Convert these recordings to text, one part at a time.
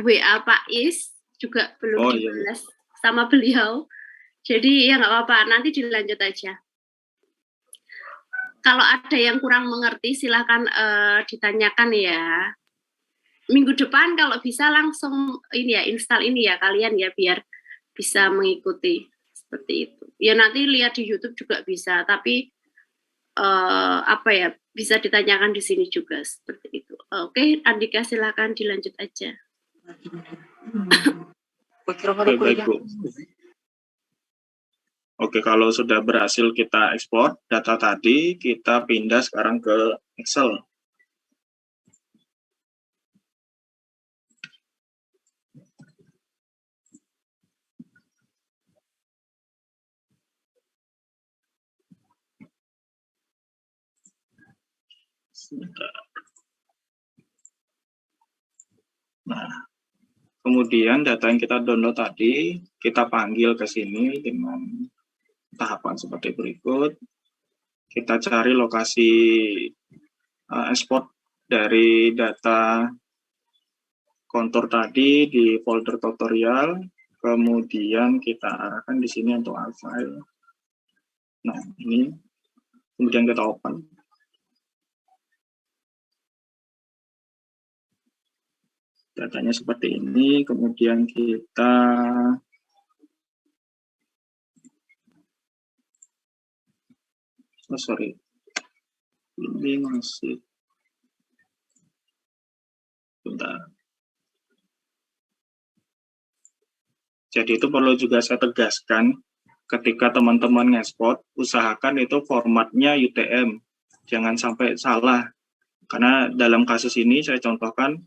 WA Pak Is juga belum Oh, dibalas sama beliau. Jadi ya nggak apa-apa, nanti dilanjut aja. Kalau ada yang kurang mengerti silahkan ditanyakan ya. Minggu depan kalau bisa langsung ini ya, install ini ya kalian ya, biar bisa mengikuti seperti itu. Ya nanti lihat di YouTube juga bisa, tapi apa ya, bisa ditanyakan di sini juga seperti itu. Oke, Andika silakan dilanjut aja. Baik, Bu. Oke, kalau sudah berhasil kita ekspor data tadi, kita pindah sekarang ke Excel. Nah, kemudian data yang kita download tadi, kita panggil ke sini dengan tahapan seperti berikut. Kita cari lokasi ekspor dari data kontur tadi di folder tutorial, kemudian kita arahkan di sini untuk file. Nah, ini kemudian kita open. Datanya seperti ini, kemudian kita ini masih bentar. Jadi itu perlu juga saya tegaskan, ketika teman-teman ngekspor, usahakan itu formatnya UTM, jangan sampai salah. Karena dalam kasus ini saya contohkan,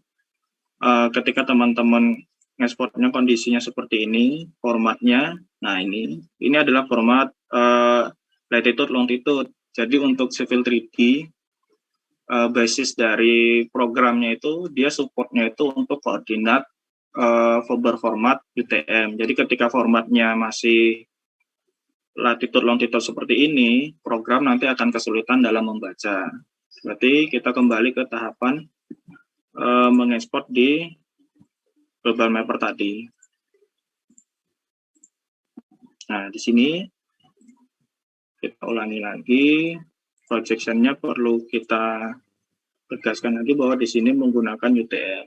ketika teman-teman ngekspornya kondisinya seperti ini, formatnya, nah ini adalah format latitude longitude. Jadi untuk Civil 3D, basis dari programnya itu, dia supportnya itu untuk koordinat berformat UTM. Jadi ketika formatnya masih latitude longitude seperti ini, program nanti akan kesulitan dalam membaca. Berarti kita kembali ke tahapan mengekspor di global mapper tadi. Nah, di sini kita ulangi lagi, projection-nya perlu kita tegaskan lagi bahwa di sini menggunakan UTM.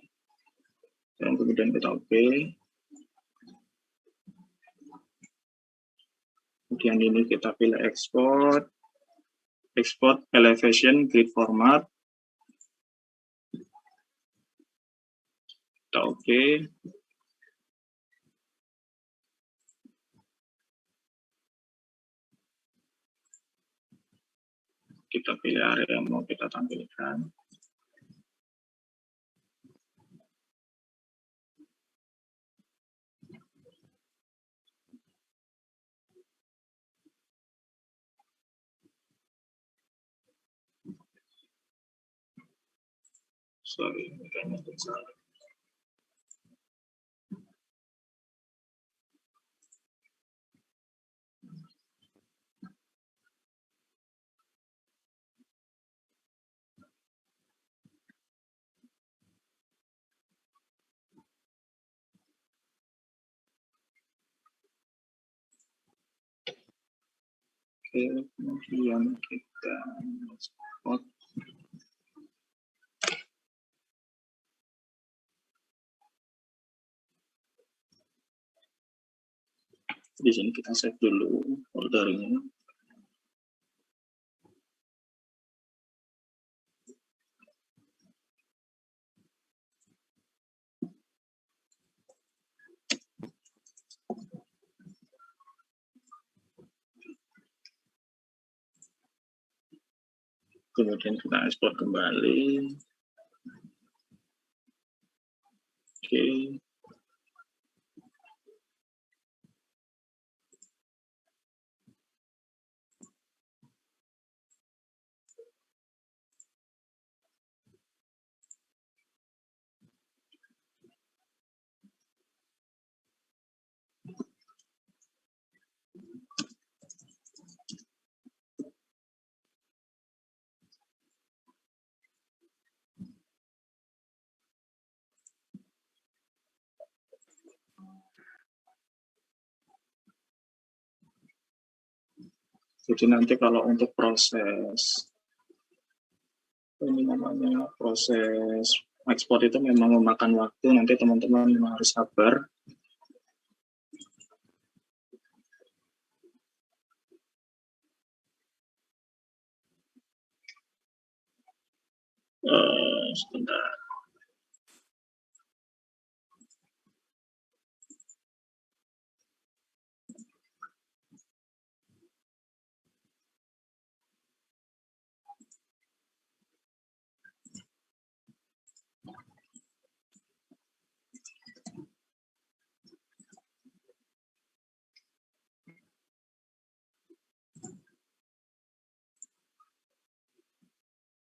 Dan kemudian kita oke. Kemudian ini kita pilih export elevation grid format. Kita oke. Kita pilih area yang mau kita tampilkan. Sorry, kayaknya salah. Oke, kemudian kita export. Di sini kita save dulu foldernya. Kemudian kita ekspor kembali. Oke. Jadi nanti kalau untuk proses ini namanya proses ekspor itu memang memakan waktu, nanti teman-teman harus sabar. Sebentar.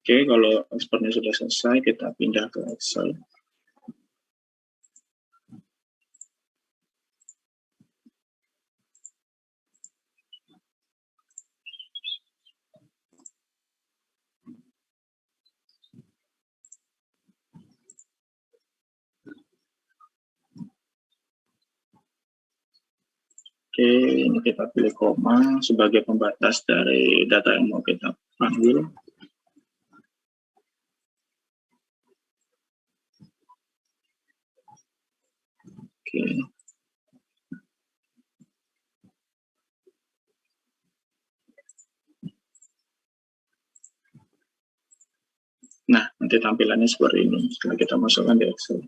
Oke, kalau ekspornya sudah selesai, kita pindah ke Excel. Oke, ini kita pilih koma sebagai pembatas dari data yang mau kita panggil. Oke. Nah, nanti tampilannya seperti ini setelah kita masukkan di Excel.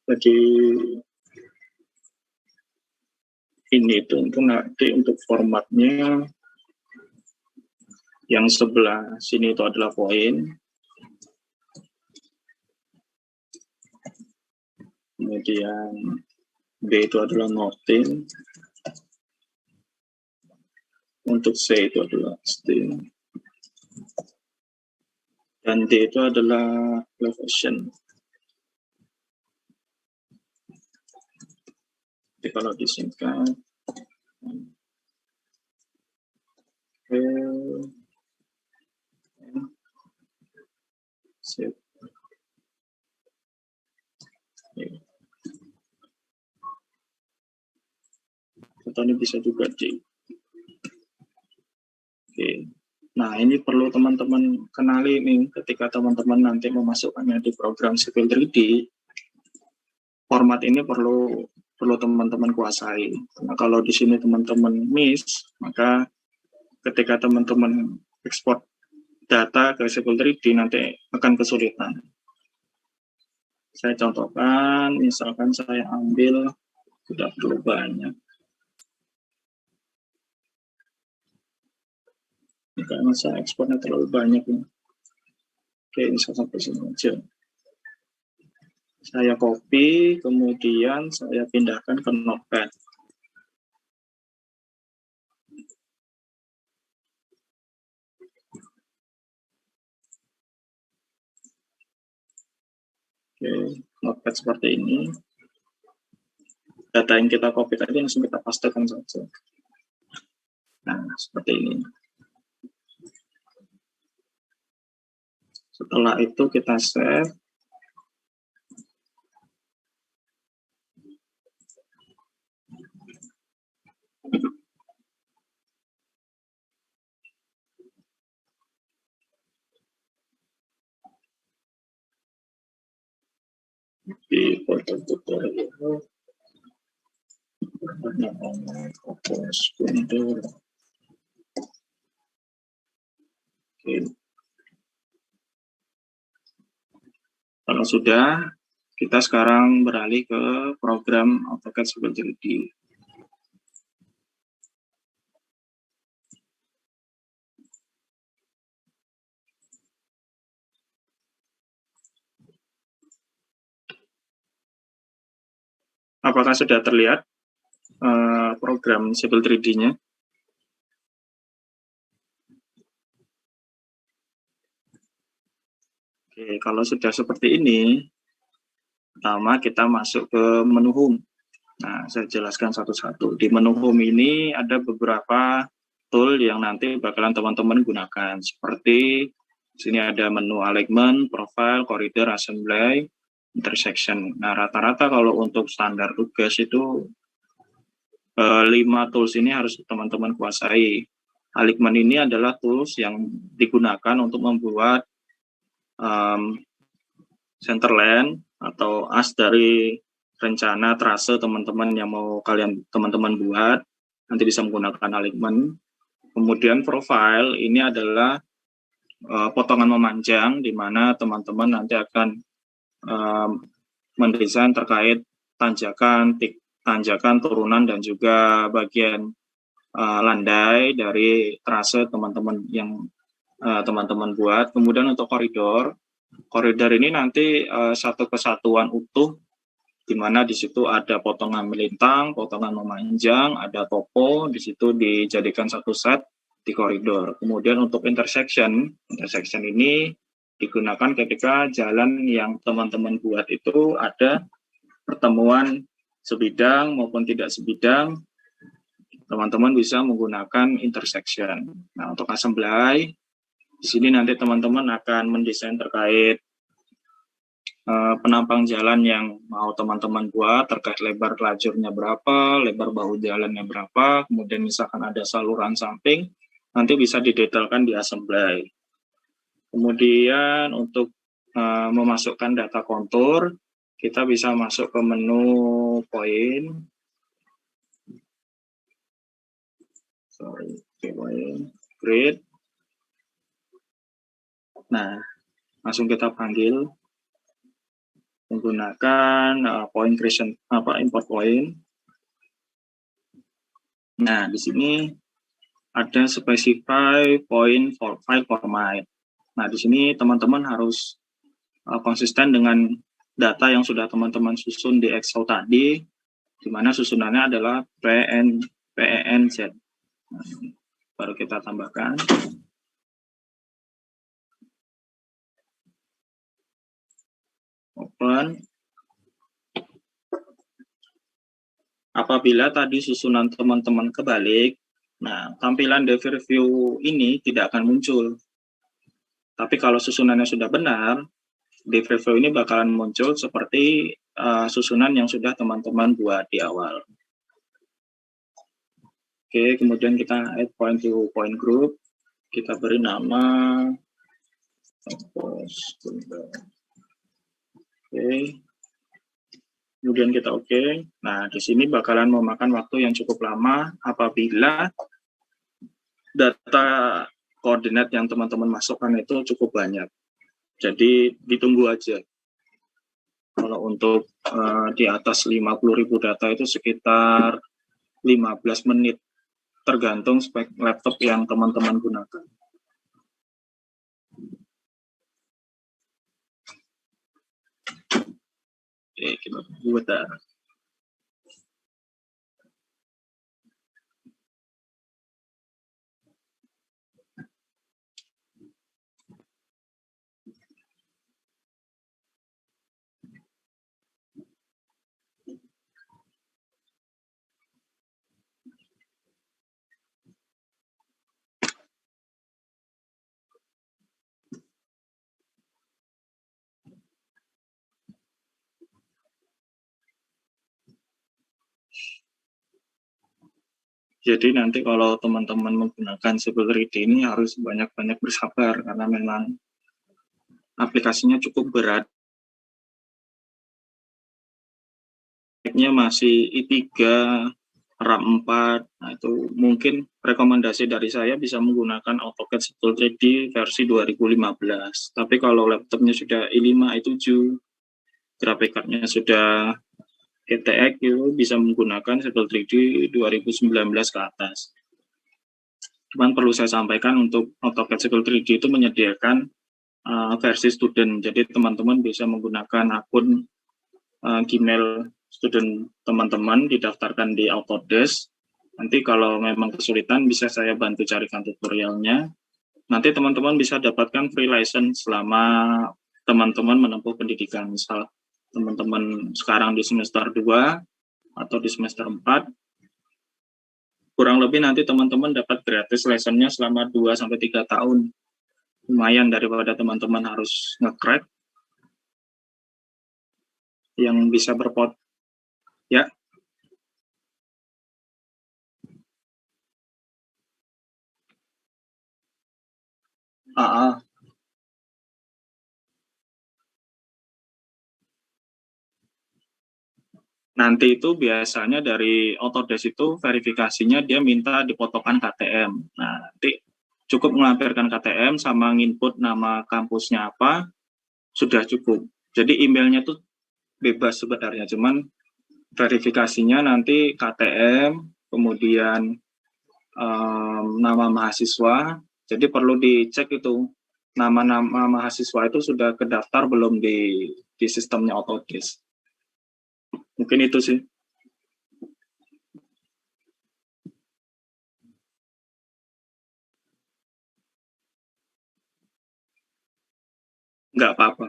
Jadi ini itu nanti untuk formatnya yang sebelah sini itu adalah poin, kemudian B itu adalah noting, untuk C itu adalah string, dan D itu adalah location. Jadi kalau disingkat save. Atau ini bisa juga di. Oke. Nah, ini perlu teman-teman kenali nih ketika teman-teman nanti memasukkannya di program Civil 3D. Format ini perlu teman-teman kuasai. Karena kalau di sini teman-teman miss, maka ketika teman-teman ekspor data ke Civil 3D nanti akan kesulitan. Saya contohkan, misalkan saya ambil, tidak perlu banyak. Ini karena saya ekspornya terlalu banyak. Ya. Oke, bisa sampai sini aja. Saya copy, kemudian saya pindahkan ke Notepad. Oke, Notepad seperti ini. Data yang kita copy tadi langsung kita pastekan saja. Nah, seperti ini. Setelah itu kita save. Di portal tutorial. Fokus kundur. Oke. Kalau sudah, kita sekarang beralih ke program AutoCAD Civil 3D. Apakah sudah terlihat program Civil 3D-nya? Oke, kalau sudah seperti ini, pertama kita masuk ke menu Home. Nah, saya jelaskan satu-satu. Di menu home ini ada beberapa tool yang nanti bakalan teman-teman gunakan. Seperti di sini ada menu alignment, profile, corridor, assembly, intersection. Nah, rata-rata kalau untuk standar tugas itu 5 tools ini harus teman-teman kuasai. Alignment ini adalah tools yang digunakan untuk membuat centerline atau as dari rencana trase teman-teman yang mau teman-teman buat, nanti bisa menggunakan alignment. Kemudian profile ini adalah potongan memanjang, di mana teman-teman nanti akan mendesain terkait tanjakan, turunan, dan juga bagian landai dari trase teman-teman yang teman-teman buat. Kemudian untuk koridor ini nanti satu kesatuan utuh, di mana di situ ada potongan melintang, potongan memanjang, ada topo, di situ dijadikan satu set di koridor. Kemudian untuk intersection ini digunakan ketika jalan yang teman-teman buat itu ada pertemuan sebidang maupun tidak sebidang, teman-teman bisa menggunakan intersection. Nah, untuk assembly, di sini nanti teman-teman akan mendesain terkait penampang jalan yang mau teman-teman buat, terkait lebar lajurnya berapa, lebar bahu jalannya berapa, kemudian misalkan ada saluran samping, nanti bisa didetailkan di assembly. Kemudian untuk memasukkan data kontur, kita bisa masuk ke menu point. Grid. Nah, langsung kita panggil menggunakan point creation import point. Nah, di sini ada specify point for file format. Nah, di sini teman-teman harus konsisten dengan data yang sudah teman-teman susun di Excel tadi, di mana susunannya adalah PENZ. Nah, baru kita tambahkan. Open. Apabila tadi susunan teman-teman kebalik, nah tampilan Dev Review ini tidak akan muncul. Tapi kalau susunannya sudah benar, Dev Review ini bakalan muncul seperti susunan yang sudah teman-teman buat di awal. Oke, kemudian kita add point to point group. Kita beri nama Oke. Kemudian kita oke. Nah, di sini bakalan memakan waktu yang cukup lama apabila data koordinat yang teman-teman masukkan itu cukup banyak. Jadi ditunggu aja. Kalau untuk di atas 50.000 data itu sekitar 15 menit, tergantung spek laptop yang teman-teman gunakan. Oke, kita tunggu bentar. Jadi nanti kalau teman-teman menggunakan Civil 3D ini harus banyak-banyak bersabar karena memang aplikasinya cukup berat. Speknya masih i3, RAM 4, nah itu mungkin rekomendasi dari saya bisa menggunakan AutoCAD Civil 3D versi 2015. Tapi kalau laptopnya sudah i5, i7, graphic card-nya sudah GTX itu bisa menggunakan Civil 3D 2019 ke atas. Cuman perlu saya sampaikan untuk AutoCAD Civil 3D itu menyediakan versi student. Jadi teman-teman bisa menggunakan akun Gmail student teman-teman, didaftarkan di Autodesk. Nanti kalau memang kesulitan bisa saya bantu carikan tutorialnya. Nanti teman-teman bisa dapatkan free license selama teman-teman menempuh pendidikan. Misal teman-teman sekarang di semester 2, atau di semester 4, kurang lebih nanti teman-teman dapat gratis lessonnya selama 2-3 tahun. Lumayan daripada teman-teman harus nge-crack yang bisa berpot. Ya. Nanti itu biasanya dari Autodesk itu verifikasinya dia minta dipotokan KTM. Nah, nanti cukup melampirkan KTM sama nginput nama kampusnya apa, sudah cukup. Jadi emailnya tuh bebas sebenarnya, cuman verifikasinya nanti KTM, kemudian nama mahasiswa. Jadi perlu dicek itu nama-nama mahasiswa itu sudah kedaftar belum di sistemnya Autodesk. Mungkin itu sih. Nggak apa-apa.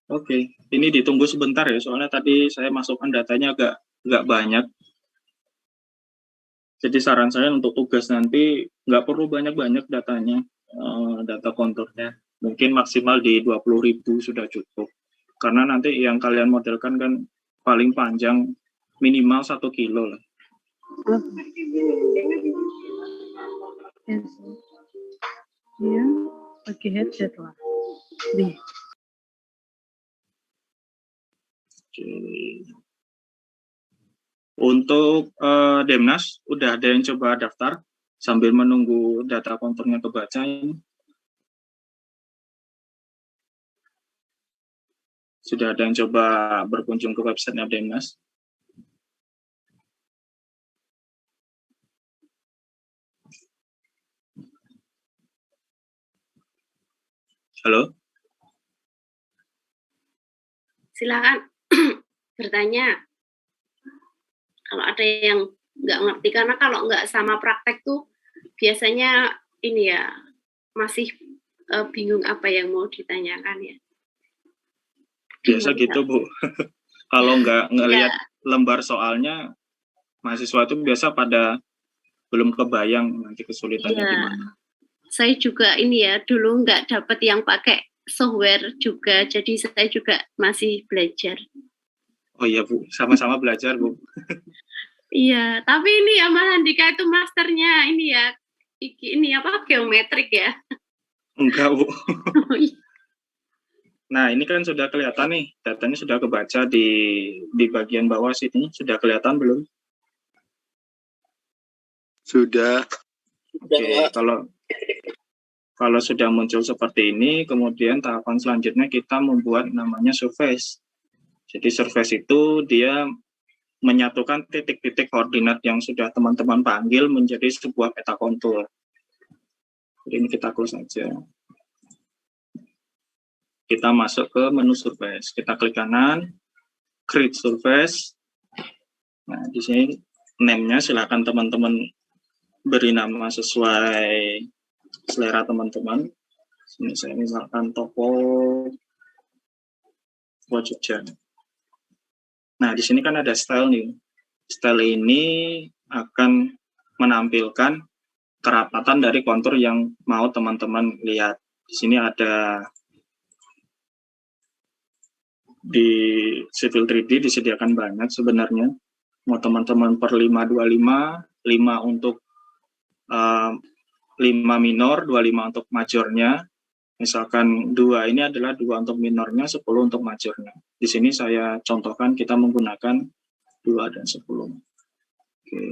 Oke. Ini ditunggu sebentar ya, soalnya tadi saya masukkan datanya nggak banyak. Jadi saran saya untuk tugas nanti nggak perlu banyak-banyak datanya, data konturnya. Mungkin maksimal di 20.000 sudah cukup. Karena nanti yang kalian modelkan kan paling panjang minimal 1 kilo lah. Iya, pakai headset lah. Nih. Oke. Untuk Demnas, udah ada yang coba daftar sambil menunggu data konturnya kebaca ini? Sudah ada yang coba berkunjung ke website Demnas? Halo? Silakan bertanya. Kalau ada yang nggak ngerti, karena kalau nggak sama praktek tuh biasanya ini ya masih bingung apa yang mau ditanyakan ya. Biasa gitu Bu. Kalau nggak ngelihat lembar soalnya, mahasiswa itu biasa pada belum kebayang nanti kesulitannya gimana. Saya juga ini ya dulu nggak dapat yang pakai software juga, jadi saya juga masih belajar. Oh iya Bu, sama-sama belajar Bu. Iya, tapi ini ya Mas Andika itu masternya ini ya, ini apa geometrik ya? Enggak Bu. Nah ini kan sudah kelihatan nih, datanya sudah kebaca di bagian bawah sini, sudah kelihatan belum? Sudah. Oke, kalau sudah muncul seperti ini, kemudian tahapan selanjutnya kita membuat namanya surface. Jadi surface itu dia menyatukan titik-titik koordinat yang sudah teman-teman panggil menjadi sebuah peta kontur. Jadi ini kita close saja. Kita masuk ke menu surface. Kita klik kanan, create surface. Nah, di sini name-nya silakan teman-teman beri nama sesuai selera teman-teman. Sini saya misalkan toko Jogja. Nah, di sini kan ada style nih. Style ini akan menampilkan kerapatan dari kontur yang mau teman-teman lihat. Di sini ada di Civil 3D disediakan banyak sebenarnya. Mau teman-teman per 525, 5 untuk 5 minor, 25 untuk majornya. Misalkan 2 ini adalah 2 untuk minornya, 10 untuk majornya. Di sini saya contohkan kita menggunakan 2 dan 10. Oke.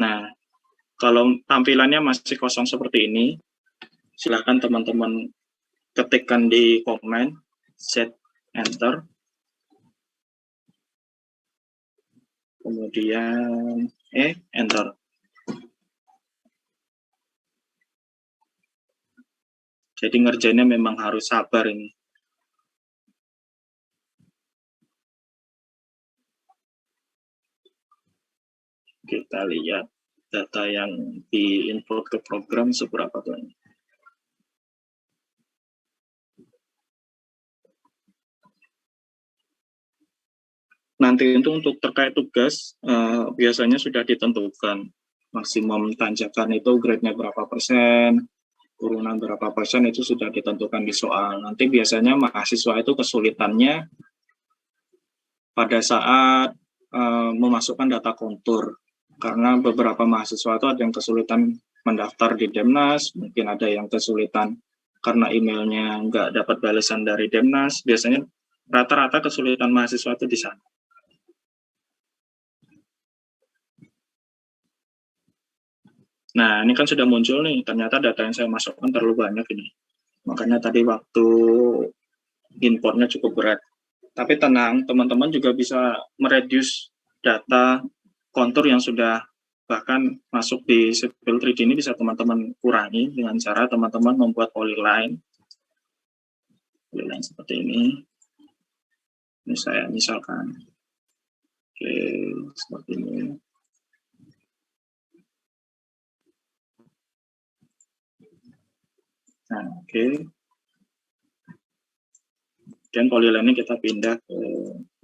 Nah, kalau tampilannya masih kosong seperti ini, silakan teman-teman ketikkan di komen, set enter, kemudian enter. Jadi ngerjainnya memang harus sabar ini. Kita lihat data yang di-input ke program seberapa banyak. Nanti itu untuk terkait tugas, biasanya sudah ditentukan maksimum tanjakan itu grade-nya berapa persen, turunan berapa persen itu sudah ditentukan di soal. Nanti biasanya mahasiswa itu kesulitannya pada saat memasukkan data kontur, karena beberapa mahasiswa itu ada yang kesulitan mendaftar di Demnas, mungkin ada yang kesulitan karena emailnya nggak dapat balasan dari Demnas. Biasanya rata-rata kesulitan mahasiswa itu di sana. Nah, ini kan sudah muncul nih, ternyata data yang saya masukkan terlalu banyak ini. Makanya tadi waktu importnya cukup berat. Tapi tenang, teman-teman juga bisa mereduce data kontur yang sudah bahkan masuk di Civil 3D ini bisa teman-teman kurangi dengan cara teman-teman membuat polyline. Polyline seperti ini. Ini saya misalkan. Oke, seperti ini. Nah, oke. Dan polyline kita pindah ke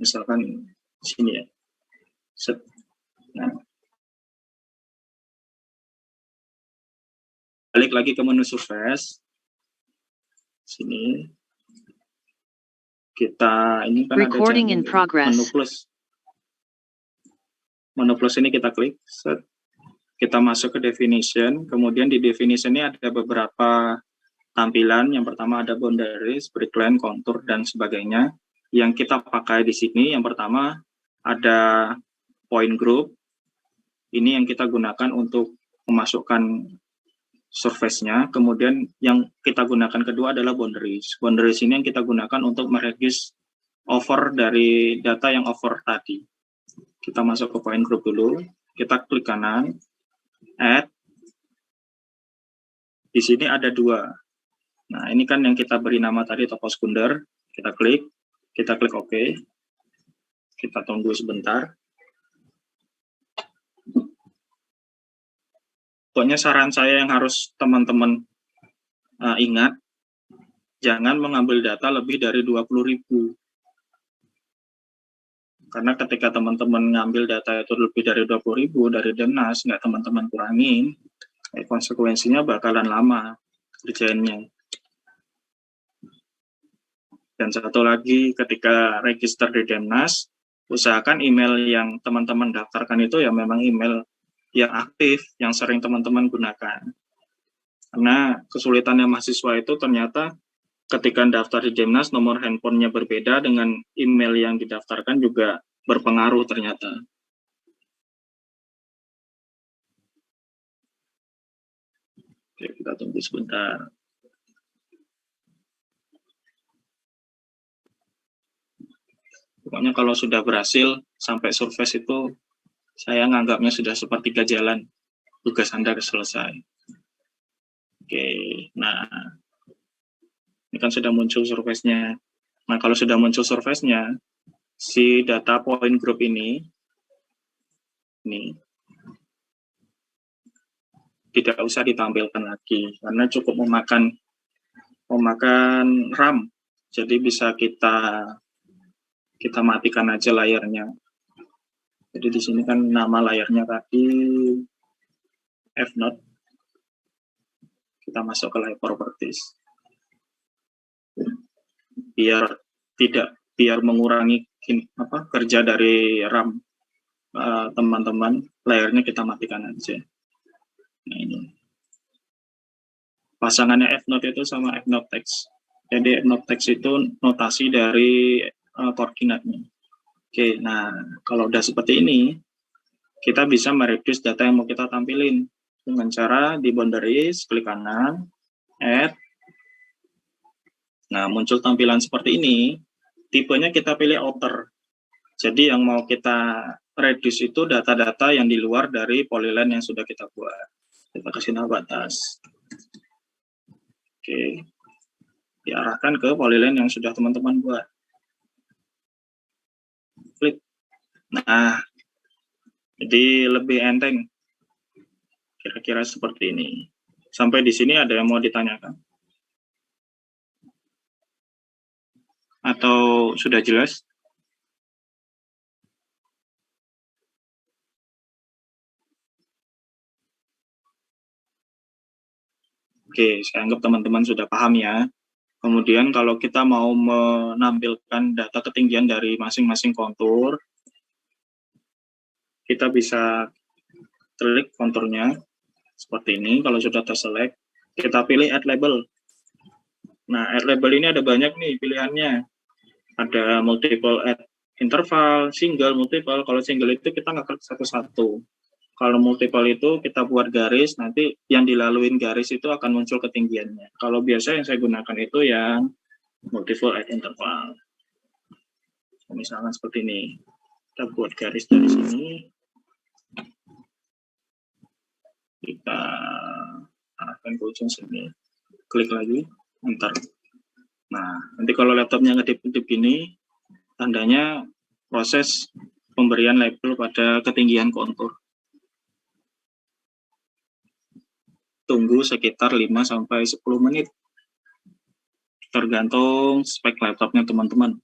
misalkan sini ya. Set. Nah. Balik lagi ke menu surface. Sini. Kita ini kan Recording ada in progress. menu plus. Menu plus ini kita klik. Set. Kita masuk ke definition. Kemudian di definition ini ada beberapa tampilan. Yang pertama ada boundaries, breakline, contour, dan sebagainya. Yang kita pakai di sini, yang pertama ada point group. Ini yang kita gunakan untuk memasukkan surface-nya. Kemudian yang kita gunakan kedua adalah boundaries. Boundaries ini yang kita gunakan untuk mereduce over dari data yang over tadi. Kita masuk ke point group dulu. Kita klik kanan, add. Di sini ada dua. Nah, ini kan yang kita beri nama tadi toko sekunder. Kita klik OK. Kita tunggu sebentar. Pokoknya saran saya yang harus teman-teman ingat, jangan mengambil data lebih dari 20.000. Karena ketika teman-teman ngambil data itu lebih dari 20.000 dari Demnas, nggak teman-teman kurangin, konsekuensinya bakalan lama kerjaannya. Dan satu lagi, ketika register di Demnas, usahakan email yang teman-teman daftarkan itu ya memang email yang aktif, yang sering teman-teman gunakan. Karena kesulitannya mahasiswa itu ternyata ketika daftar di Demnas, nomor handphonenya berbeda dengan email yang didaftarkan juga berpengaruh ternyata. Oke, kita tunggu sebentar. Pokoknya kalau sudah berhasil sampai surface itu, saya nganggapnya sudah sepertiga jalan. Tugas Anda selesai. Oke, nah ini kan sudah muncul surface-nya. Nah, kalau sudah muncul surface-nya, si data point group ini tidak usah ditampilkan lagi, karena cukup memakan RAM. Jadi bisa kita matikan aja layarnya. Jadi di sini kan nama layarnya tadi Fnode. Kita masuk ke layer properties. Biar mengurangi kerja dari RAM teman-teman, layarnya kita matikan aja. Nah, ini pasangannya Fnode itu sama Fnode text. Jadi Fnode text itu notasi dari koordinatnya. Oke, nah kalau udah seperti ini, kita bisa mereduce data yang mau kita tampilin dengan cara di boundaries, klik kanan, add. Nah, muncul tampilan seperti ini, tipenya kita pilih outer. Jadi yang mau kita reduce itu data-data yang di luar dari polyline yang sudah kita buat. Kita kasih nama batas. Oke, diarahkan ke polyline yang sudah teman-teman buat. Klik. Nah, jadi lebih enteng. Kira-kira seperti ini. Sampai di sini ada yang mau ditanyakan? Atau sudah jelas? Oke, saya anggap teman-teman sudah paham ya. Kemudian kalau kita mau menampilkan data ketinggian dari masing-masing kontur, kita bisa klik konturnya seperti ini. Kalau sudah terselect, kita pilih add label. Nah, add label ini ada banyak nih pilihannya. Ada multiple add interval, single, multiple. Kalau single itu kita nggak klik satu-satu. Kalau multiple itu kita buat garis, nanti yang dilaluin garis itu akan muncul ketinggiannya. Kalau biasa yang saya gunakan itu yang multiple add interval. Misalkan seperti ini. Kita buat garis dari sini. Kita arahkan ke ujung sini. Klik lagi, enter. Nah, nanti kalau laptopnya ngedip-ngedip gini, tandanya proses pemberian label pada ketinggian kontur. Tunggu sekitar 5-10 menit. Tergantung spek laptopnya teman-teman.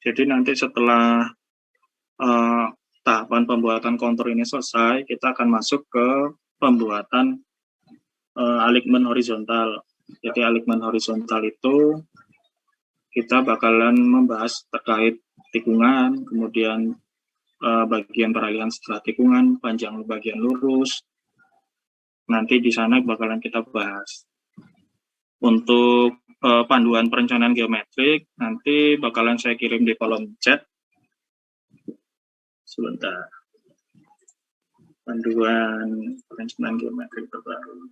Jadi nanti setelah tahapan pembuatan kontur ini selesai, kita akan masuk ke pembuatan alignment horizontal. Jadi alignment horizontal itu kita bakalan membahas terkait tikungan, kemudian bagian peralihan setelah tikungan, panjang bagian lurus. Nanti di sana bakalan kita bahas. Untuk panduan perencanaan geometrik nanti bakalan saya kirim di kolom chat. Sebentar. Panduan perencanaan geometrik terbaru.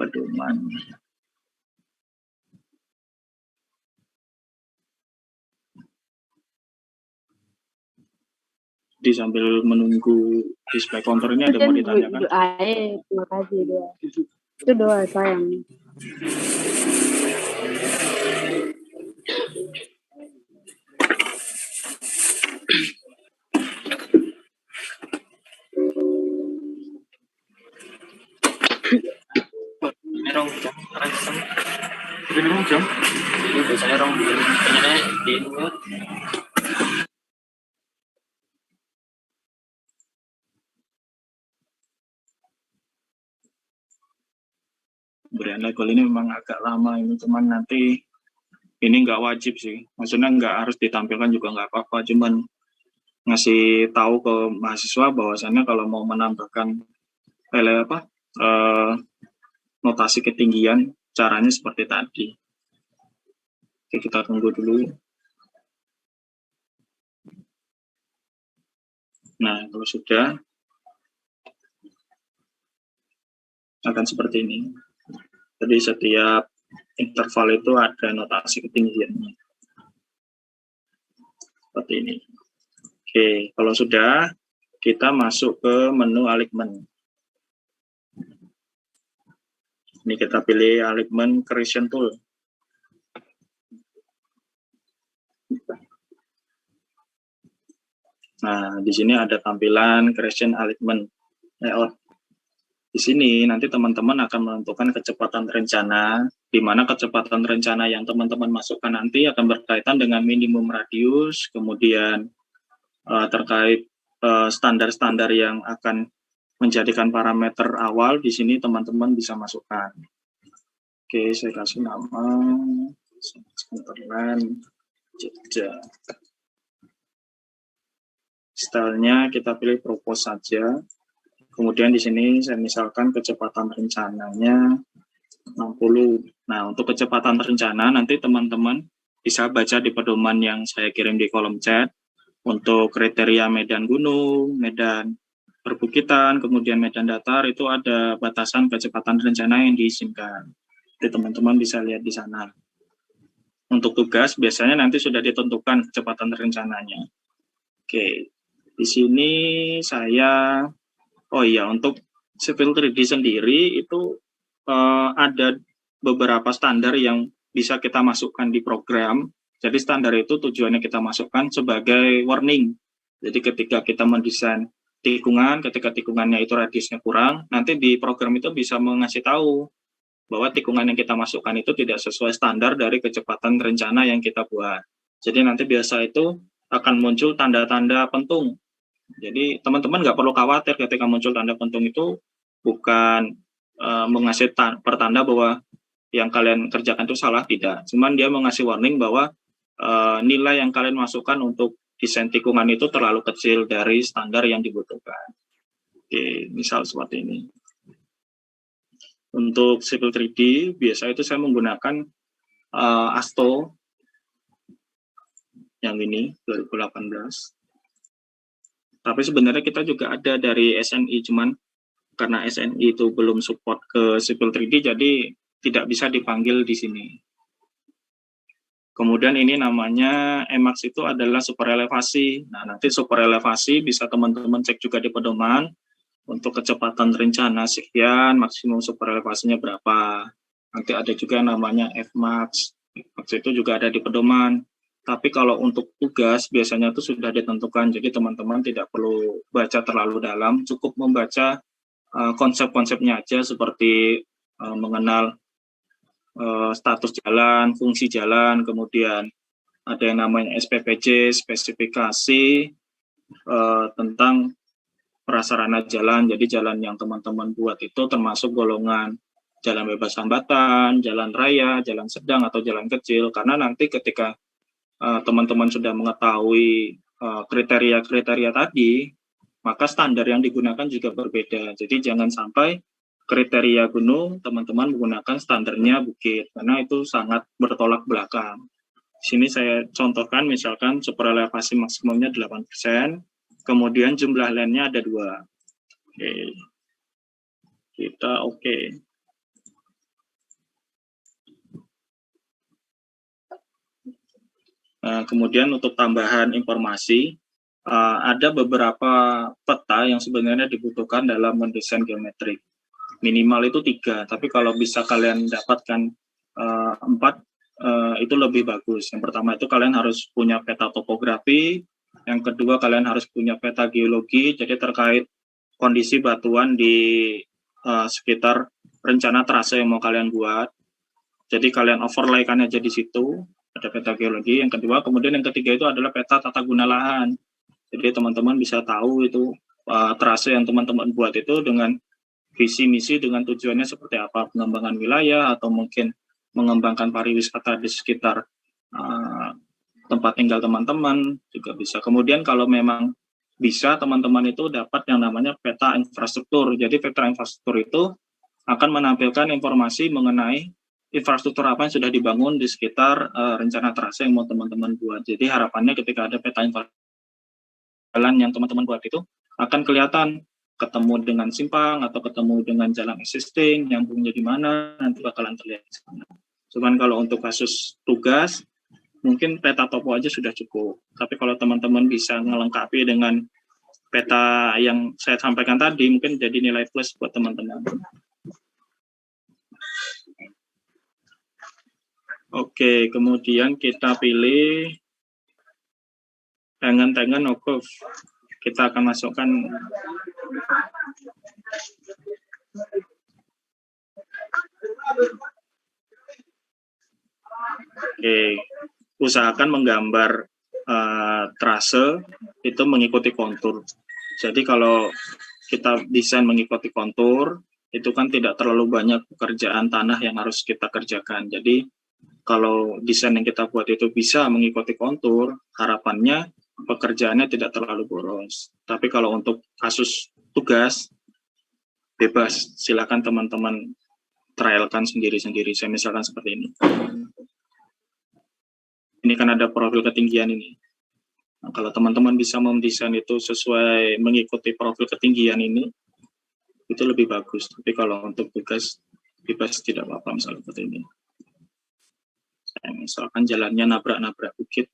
Pedoman. Jadi sambil menunggu display kontur ini ada mau ditanyakan? Terima kasih doa. Itu doa sayang. Ini rong jam, ini rong jam. Ini biasanya rong pengennya di pemberian label ini memang agak lama ini, cuman nanti ini nggak wajib sih, maksudnya nggak harus ditampilkan juga nggak apa-apa, cuman ngasih tahu ke mahasiswa bahwasannya kalau mau menambahkan notasi ketinggian caranya seperti tadi. Oke, kita tunggu dulu. Nah, kalau sudah akan seperti ini. Jadi setiap interval itu ada notasi ketinggiannya. Seperti ini. Oke, kalau sudah, kita masuk ke menu alignment. Ini kita pilih alignment creation tool. Nah, di sini ada tampilan creation alignment layout. Di sini nanti teman-teman akan menentukan kecepatan rencana, di mana kecepatan rencana yang teman-teman masukkan nanti akan berkaitan dengan minimum radius, kemudian terkait standar-standar yang akan menjadikan parameter awal. Di sini teman-teman bisa masukkan. Oke, saya kasih nama jejak. Stylenya kita pilih propose saja. Kemudian di sini saya misalkan kecepatan rencananya 60. Nah, untuk kecepatan rencana nanti teman-teman bisa baca di pedoman yang saya kirim di kolom chat. Untuk kriteria medan gunung, medan perbukitan, kemudian medan datar, itu ada batasan kecepatan rencana yang diizinkan. Jadi teman-teman bisa lihat di sana. Untuk tugas biasanya nanti sudah ditentukan kecepatan rencananya. Oke, di sini saya, untuk Civil 3D sendiri itu ada beberapa standar yang bisa kita masukkan di program. Jadi standar itu tujuannya kita masukkan sebagai warning. Jadi ketika kita mendesain tikungan, ketika tikungannya itu radiusnya kurang, nanti di program itu bisa mengasih tahu bahwa tikungan yang kita masukkan itu tidak sesuai standar dari kecepatan rencana yang kita buat. Jadi nanti biasa itu akan muncul tanda-tanda pentung. Jadi teman-teman nggak perlu khawatir ketika muncul tanda pentung itu bukan mengasih pertanda bahwa yang kalian kerjakan itu salah, tidak. Cuman dia mengasih warning bahwa nilai yang kalian masukkan untuk desain tikungan itu terlalu kecil dari standar yang dibutuhkan. Oke, misal seperti ini. Untuk Civil 3D, biasa itu saya menggunakan ASTO yang ini, 2018. Tapi sebenarnya kita juga ada dari SNI, cuman karena SNI itu belum support ke Civil 3D, jadi tidak bisa dipanggil di sini. Kemudian ini namanya Emax itu adalah super elevasi. Nah, nanti super elevasi bisa teman-teman cek juga di pedoman. Untuk kecepatan rencana sekian, maksimum super elevasinya berapa. Nanti ada juga namanya Fmax. Fmax itu juga ada di pedoman. Tapi kalau untuk tugas biasanya itu sudah ditentukan. Jadi teman-teman tidak perlu baca terlalu dalam, cukup membaca konsep-konsepnya aja seperti mengenal status jalan, fungsi jalan, kemudian ada yang namanya SPPJ, spesifikasi tentang prasarana jalan. Jadi jalan yang teman-teman buat itu termasuk golongan jalan bebas hambatan, jalan raya, jalan sedang, atau jalan kecil. Karena nanti ketika teman-teman sudah mengetahui kriteria-kriteria tadi, maka standar yang digunakan juga berbeda. Jadi jangan sampai kriteria gunung, teman-teman menggunakan standarnya bukit, karena itu sangat bertolak belakang. Di sini saya contohkan, misalkan super elevasi maksimumnya 8%, kemudian jumlah landnya ada 2. Oke. Kita oke. Kemudian untuk tambahan informasi, ada beberapa peta yang sebenarnya dibutuhkan dalam mendesain geometrik. Minimal itu 3, tapi kalau bisa kalian dapatkan 4, itu lebih bagus. Yang pertama itu kalian harus punya peta topografi, yang kedua kalian harus punya peta geologi, jadi terkait kondisi batuan di sekitar rencana trase yang mau kalian buat. Jadi kalian overlay-kan aja di situ, ada peta geologi. Yang kedua, kemudian yang ketiga itu adalah peta tata guna lahan. Jadi teman-teman bisa tahu itu trase yang teman-teman buat itu dengan visi misi, dengan tujuannya seperti apa, pengembangan wilayah atau mungkin mengembangkan pariwisata di sekitar tempat tinggal teman-teman juga bisa. Kemudian kalau memang bisa, teman-teman itu dapat yang namanya peta infrastruktur. Jadi peta infrastruktur itu akan menampilkan informasi mengenai infrastruktur apa yang sudah dibangun di sekitar rencana trase yang mau teman-teman buat. Jadi harapannya ketika ada peta infrastruktur jalan yang teman-teman buat itu akan kelihatan ketemu dengan simpang atau ketemu dengan jalan existing, nyambungnya di mana, nanti bakalan terlihat. Cuman kalau untuk kasus tugas, mungkin peta topo aja sudah cukup. Tapi kalau teman-teman bisa melengkapi dengan peta yang saya sampaikan tadi, mungkin jadi nilai plus buat teman-teman. Oke, kemudian kita pilih tangan-tangan okuf. Kita akan masukkan usahakan menggambar trase itu mengikuti kontur. Jadi kalau kita desain mengikuti kontur, itu kan tidak terlalu banyak pekerjaan tanah yang harus kita kerjakan. Jadi kalau desain yang kita buat itu bisa mengikuti kontur, harapannya pekerjaannya tidak terlalu boros. Tapi kalau untuk kasus tugas, bebas, silakan teman-teman trialkan sendiri-sendiri. Saya misalkan seperti ini. Ini kan ada profil ketinggian ini. Nah, kalau teman-teman bisa mendesain itu sesuai mengikuti profil ketinggian ini, itu lebih bagus. Tapi kalau untuk tugas bebas tidak apa-apa, misalnya seperti ini. Saya misalkan jalannya nabrak-nabrak bukit,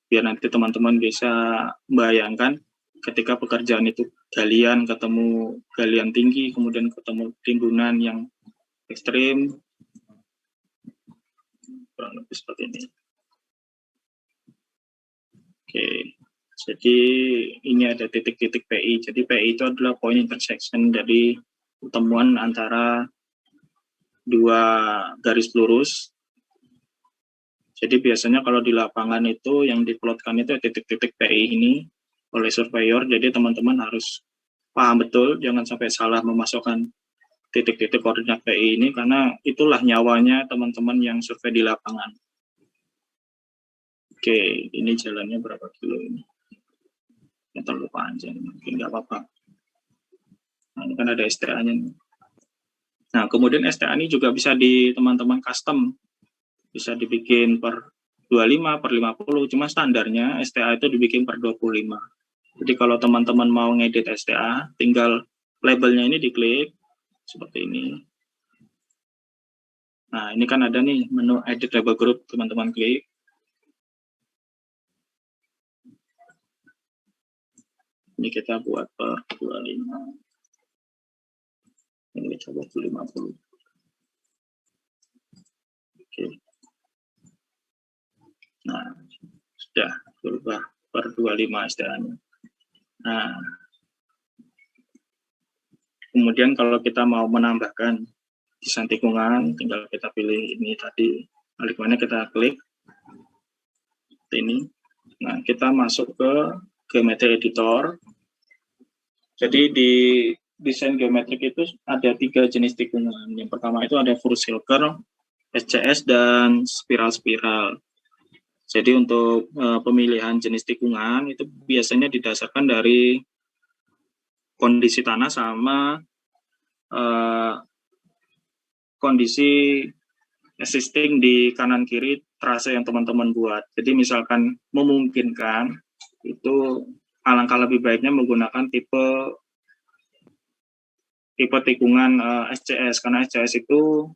biar nanti teman-teman bisa membayangkan ketika pekerjaan itu galian, ketemu galian tinggi, kemudian ketemu timbunan yang ekstrim, kurang lebih seperti ini. Oke, jadi ini ada titik-titik PI. Jadi PI itu adalah point intersection dari pertemuan antara dua garis lurus. Jadi biasanya kalau di lapangan itu yang diplotkan itu titik-titik PI ini oleh surveyor. Jadi teman-teman harus paham betul, jangan sampai salah memasukkan titik-titik koordinat PI ini, karena itulah nyawanya teman-teman yang survei di lapangan. Oke, ini jalannya berapa kilo ini? Yang terlalu panjang, mungkin nggak apa-apa. Nah, ini kan ada STA-nya. Nah, kemudian STA ini juga bisa di teman-teman custom. Bisa dibikin per 25, per 50, cuma standarnya STA itu dibikin per 25. Jadi kalau teman-teman mau ngedit STA, tinggal labelnya ini diklik, seperti ini. Nah, ini kan ada nih menu edit label group, teman-teman klik. Ini kita buat per 25. Ini coba 50. Oke. Nah, sudah berubah per 25 STA-nya. Nah, kemudian kalau kita mau menambahkan desain tikungan, tinggal kita pilih ini tadi, balik mana kita klik ini. Nah, kita masuk ke geometri editor. Jadi di desain geometrik itu ada 3 jenis tikungan. Yang pertama itu ada full circle, SCS, dan spiral-spiral. Jadi untuk pemilihan jenis tikungan itu biasanya didasarkan dari kondisi tanah sama kondisi existing di kanan kiri trase yang teman-teman buat. Jadi misalkan memungkinkan, itu alangkah lebih baiknya menggunakan tipe tikungan SCS, karena SCS itu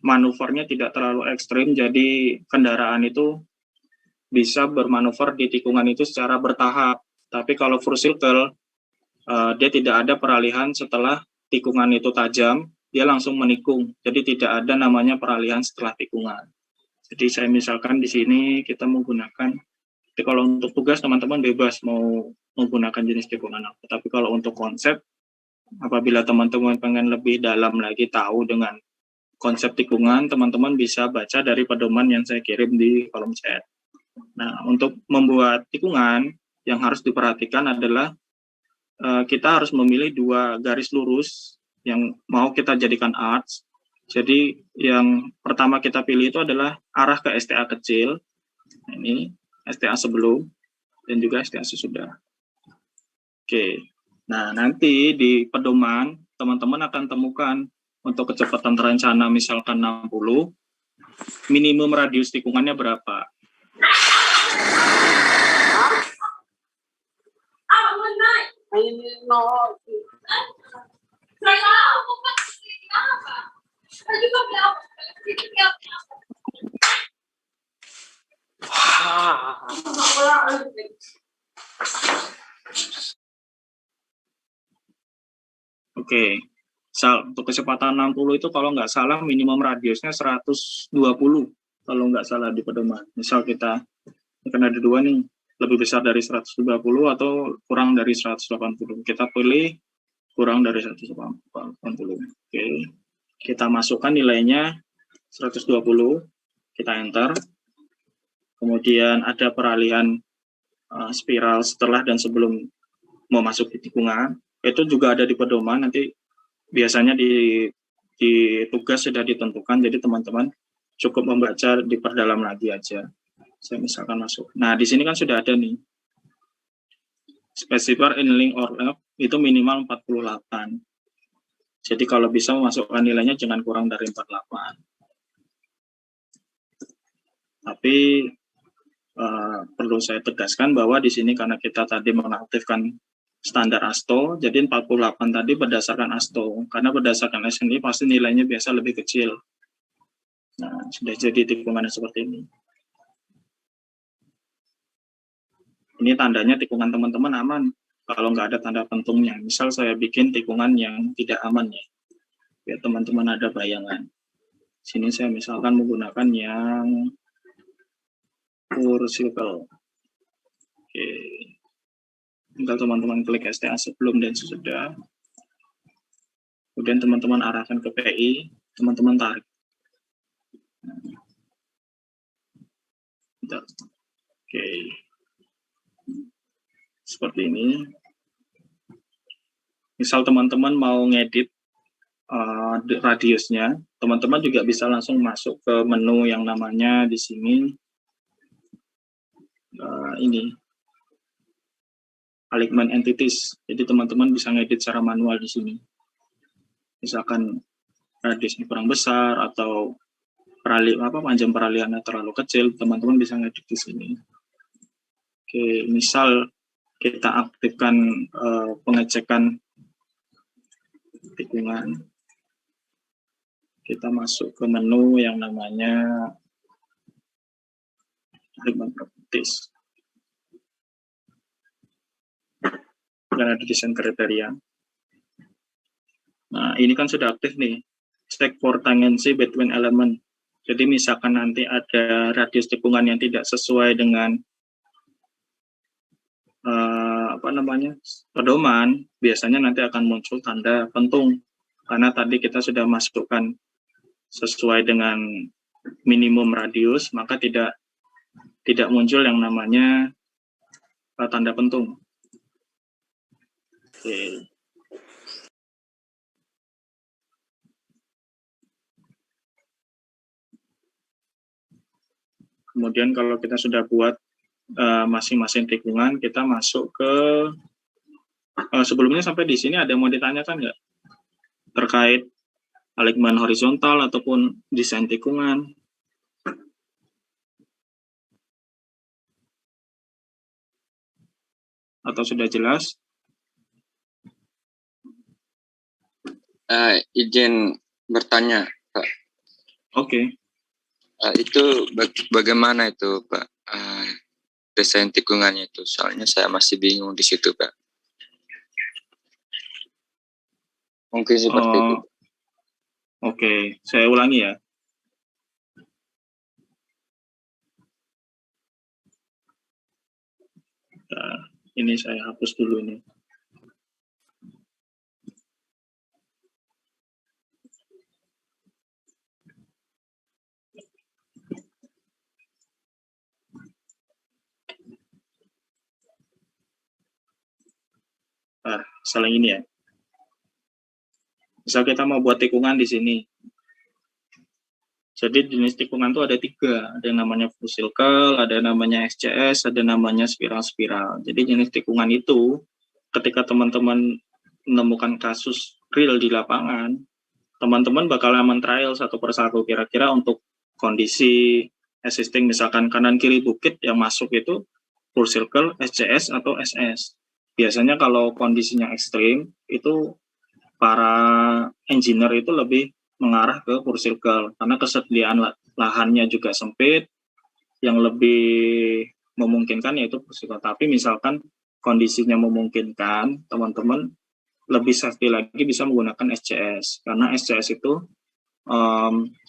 manuvernya tidak terlalu ekstrim, jadi kendaraan itu bisa bermanuver di tikungan itu secara bertahap. Tapi kalau full circle, dia tidak ada peralihan setelah tikungan itu tajam, dia langsung menikung. Jadi tidak ada namanya peralihan setelah tikungan. Jadi saya misalkan di sini kita menggunakan, jadi kalau untuk tugas teman-teman bebas mau menggunakan jenis tikungan apa. Tapi kalau untuk konsep, apabila teman-teman pengen lebih dalam lagi tahu dengan konsep tikungan, teman-teman bisa baca dari pedoman yang saya kirim di kolom chat. Nah, untuk membuat tikungan yang harus diperhatikan adalah kita harus memilih 2 garis lurus yang mau kita jadikan arch. Jadi yang pertama kita pilih itu adalah arah ke STA kecil. Ini STA sebelum dan juga STA sesudah. Oke. Nah, nanti di pedoman teman-teman akan temukan untuk kecepatan terencana misalkan 60, minimum radius tikungannya berapa. Oke, untuk kecepatan 60 itu kalau nggak salah minimum radiusnya 120 kalau nggak salah di pedoman. Misal kita kan ada 2 nih, lebih besar dari 120 atau kurang dari 180. Kita pilih kurang dari 180. Oke, kita masukkan nilainya 120, kita enter. Kemudian ada peralihan spiral setelah dan sebelum mau masuk di tikungan. Itu juga ada di pedoman, nanti biasanya di tugas sudah ditentukan, jadi teman-teman cukup membaca, diperdalam lagi aja. Saya misalkan masuk. Nah, di sini kan sudah ada nih. Specifier in link or left itu minimal 48. Jadi kalau bisa memasukkan nilainya jangan kurang dari 48. Tapi perlu saya tegaskan bahwa di sini karena kita tadi mengaktifkan standar ASTO, jadi 48 tadi berdasarkan ASTO, karena berdasarkan SNI pasti nilainya biasa lebih kecil. Nah, sudah jadi tikungannya seperti ini. Ini tandanya tikungan teman-teman aman. Kalau nggak ada tanda pentungnya, misal saya bikin tikungan yang tidak aman ya, biar teman-teman ada bayangan. Sini saya misalkan menggunakan yang full circle. Oke. Tinggal teman-teman klik STA sebelum dan sesudah. Kemudian teman-teman arahkan ke PI, teman-teman tarik. Oke. Seperti ini. Misal teman-teman mau ngedit radiusnya, teman-teman juga bisa langsung masuk ke menu yang namanya di sini ini alignment entities. Jadi teman-teman bisa ngedit secara manual di sini. Misalkan radiusnya kurang besar atau panjang peralihannya terlalu kecil, teman-teman bisa ngedit di sini. Oke, misal kita aktifkan pengecekan tikungan. Kita masuk ke menu yang namanya alignment properties. Dan ada desain kriteria. Nah, ini kan sudah aktif nih. Check for tangency between element. Jadi misalkan nanti ada radius tikungan yang tidak sesuai dengan pedoman, biasanya nanti akan muncul tanda pentung. Karena tadi kita sudah masukkan sesuai dengan minimum radius, maka tidak muncul yang namanya tanda pentung. Oke. Kemudian kalau kita sudah buat masing-masing tikungan, kita masuk ke sebelumnya sampai di sini ada yang mau ditanyakan nggak terkait alignment horizontal ataupun desain tikungan? Atau sudah jelas? Izin bertanya, Pak. Oke. Itu bagaimana itu, Pak? Desain tikungannya itu, soalnya saya masih bingung di situ, Pak. Mungkin seperti itu. Oke, saya ulangi ya. Nah, ini saya hapus dulu nih. Salah ini ya. Misal kita mau buat tikungan di sini. Jadi jenis tikungan itu ada 3. Ada yang namanya full circle, ada yang namanya SCS, ada yang namanya spiral-spiral. Jadi jenis tikungan itu ketika teman-teman menemukan kasus real di lapangan, teman-teman bakal men-trial satu persatu kira-kira untuk kondisi existing, misalkan kanan kiri bukit yang masuk itu full circle, SCS atau SS. Biasanya kalau kondisinya ekstrim itu para engineer itu lebih mengarah ke full circle karena kesediaan lahannya juga sempit, yang lebih memungkinkan yaitu full circle. Tapi misalkan kondisinya memungkinkan, teman-teman lebih safety lagi bisa menggunakan SCS karena SCS itu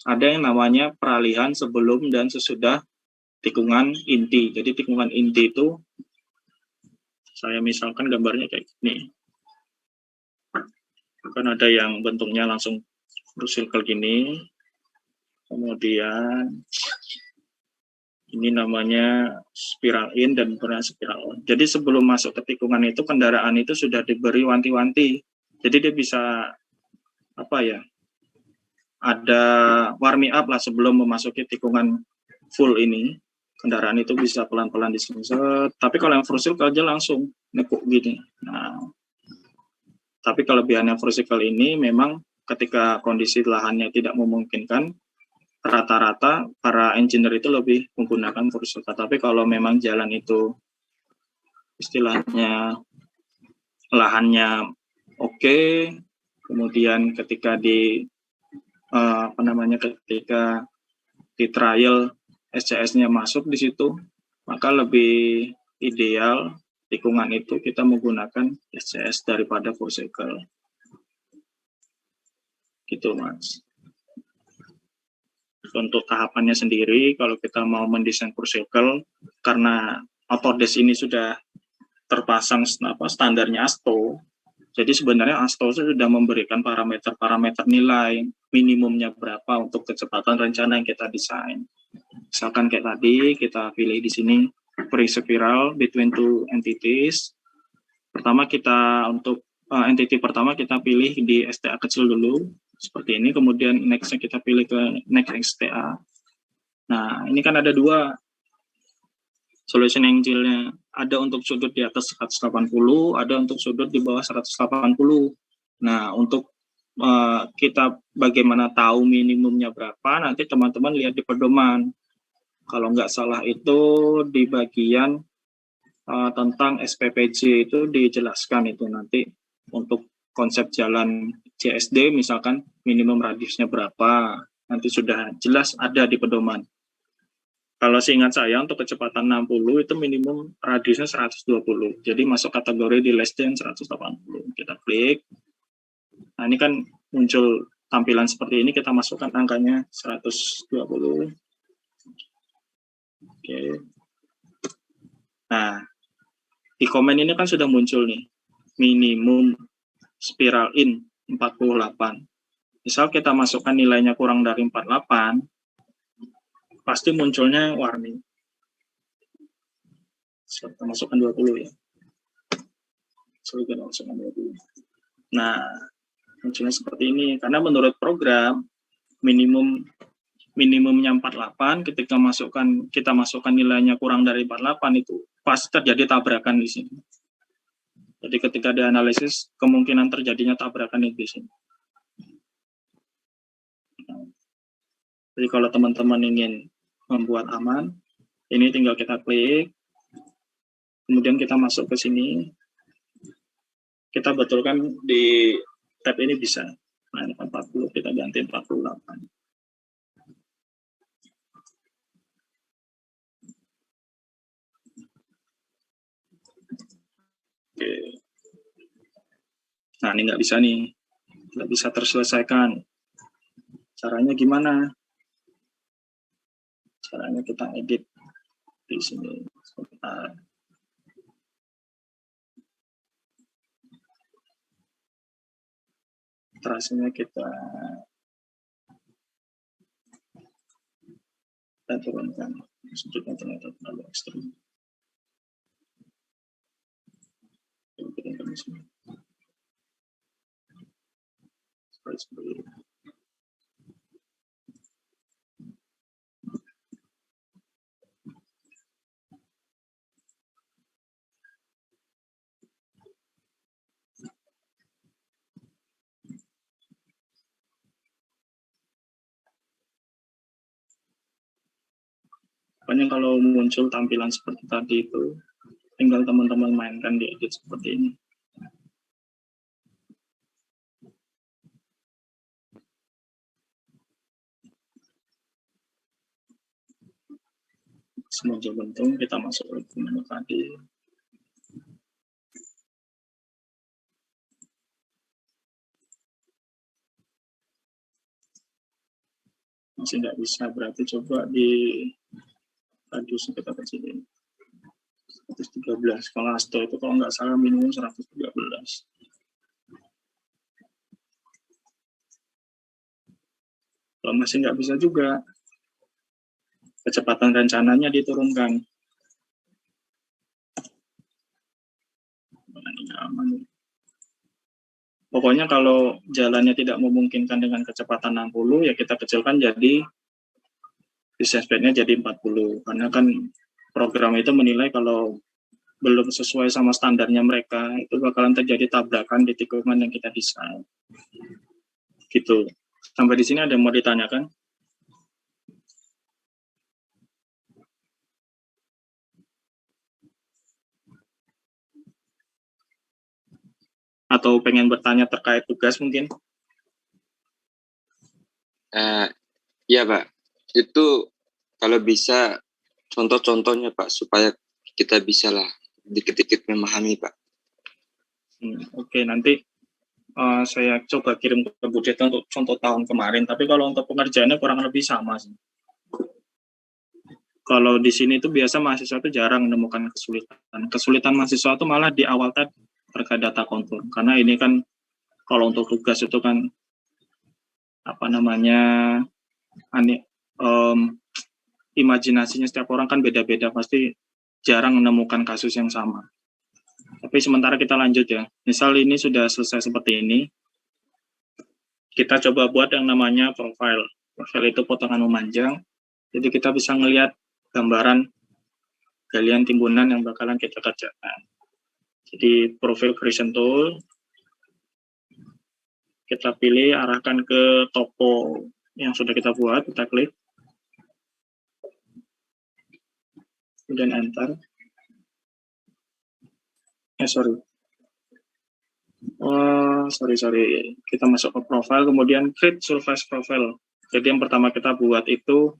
ada yang namanya peralihan sebelum dan sesudah tikungan inti. Jadi tikungan inti itu saya misalkan gambarnya kayak gini. Kan ada yang bentuknya langsung full circle gini. Kemudian ini namanya spiral in dan spiral out. Jadi sebelum masuk ke tikungan itu kendaraan itu sudah diberi wanti-wanti. Jadi dia bisa ada warming up lah sebelum memasuki tikungan full ini. Kendaraan itu bisa pelan-pelan disemset. Tapi kalau yang full circle aja langsung nekuk gini. Nah, tapi kelebihannya full circle ini memang ketika kondisi lahannya tidak memungkinkan, rata-rata para engineer itu lebih menggunakan kursi roda. Tapi kalau memang jalan itu istilahnya lahannya oke, kemudian ketika ketika di trial SCS-nya masuk di situ, maka lebih ideal tikungan itu kita menggunakan SCS daripada full cycle. Gitu, Mas. Untuk tahapannya sendiri, kalau kita mau mendesain full cycle, karena Autodesk ini sudah terpasang standarnya ASTO, jadi sebenarnya ASTO sudah memberikan parameter nilai minimumnya berapa untuk kecepatan rencana yang kita desain. Misalkan kayak tadi, kita pilih di sini free spiral between two entities. Pertama untuk entity pertama kita pilih di STA kecil dulu, seperti ini, kemudian next-nya kita pilih ke next STA. Nah, ini kan ada dua solution angle-nya. Ada untuk sudut di atas 180, ada untuk sudut di bawah 180. Nah, untuk kita bagaimana tahu minimumnya berapa, nanti teman-teman lihat di pedoman. Kalau nggak salah itu di bagian tentang SPPJ itu dijelaskan itu nanti untuk konsep jalan JSD misalkan minimum radiusnya berapa, nanti sudah jelas ada di pedoman. Kalau seingat saya untuk kecepatan 60 itu minimum radiusnya 120, jadi masuk kategori di less than 180. Kita klik, nah ini kan muncul tampilan seperti ini, kita masukkan angkanya 120. Oke. Nah, di komen ini kan sudah muncul nih, minimum spiral in 48. Misal kita masukkan nilainya kurang dari 48, pasti munculnya warning. Kita masukkan 20 ya. Kita masukkan 20. Nah, munculnya seperti ini. Karena menurut program, minimumnya 48, ketika kita masukkan nilainya kurang dari 48 itu pasti terjadi tabrakan di sini. Jadi ketika dianalisis, kemungkinan terjadinya tabrakan di sini. Jadi kalau teman-teman ingin membuat aman, ini tinggal kita klik, kemudian kita masuk ke sini, kita betulkan di tab ini bisa. Nah, 40, kita ganti 48. Oke. Nah, ini nggak bisa terselesaikan. Caranya gimana? Caranya kita edit di sini. Sebentar. Terasnya kita turunkan. Sudutnya ternyata terlalu ekstrim. Kita di sini. Seperti ini. Pokoknya kalau muncul tampilan seperti tadi itu, tinggal teman-teman mainkan di edit seperti ini. Semuanya bentuk, kita masuk ke menu tadi. Masih nggak bisa, berarti coba di radius kita kecilin 113. Kalau ASTO itu kalau nggak salah minimum 113. Kalau masih nggak bisa juga, kecepatan rencananya diturunkan. Pokoknya kalau jalannya tidak memungkinkan dengan kecepatan 60, ya kita kecilkan jadi distance speed-nya jadi 40. Karena kan program itu menilai kalau belum sesuai sama standarnya mereka, itu bakalan terjadi tabrakan di tikungan yang kita desain. Gitu. Sampai di sini ada yang mau ditanyakan? Atau pengen bertanya terkait tugas mungkin? Ya Pak, itu kalau bisa contoh-contohnya Pak, supaya kita bisa lah dikit-dikit memahami Pak. Oke, nanti saya coba kirim ke Bu Deta untuk contoh tahun kemarin, tapi kalau untuk pengerjaannya kurang lebih sama sih. Kalau di sini itu biasa mahasiswa itu jarang menemukan kesulitan. Kesulitan mahasiswa itu malah di awal tadi terkait data kontur. Karena ini kan kalau untuk tugas itu kan apa namanya imajinasinya setiap orang kan beda-beda, pasti jarang menemukan kasus yang sama. Tapi sementara kita lanjut ya. Misal ini sudah selesai seperti ini, kita coba buat yang namanya profile. Profile itu potongan memanjang, jadi kita bisa melihat gambaran galian timbunan yang bakalan kita kerjakan. Jadi profil creation tool, kita pilih, arahkan ke topo yang sudah kita buat, kita klik, kemudian enter. Sorry. Kita masuk ke profile, kemudian create surface profile. Jadi yang pertama kita buat itu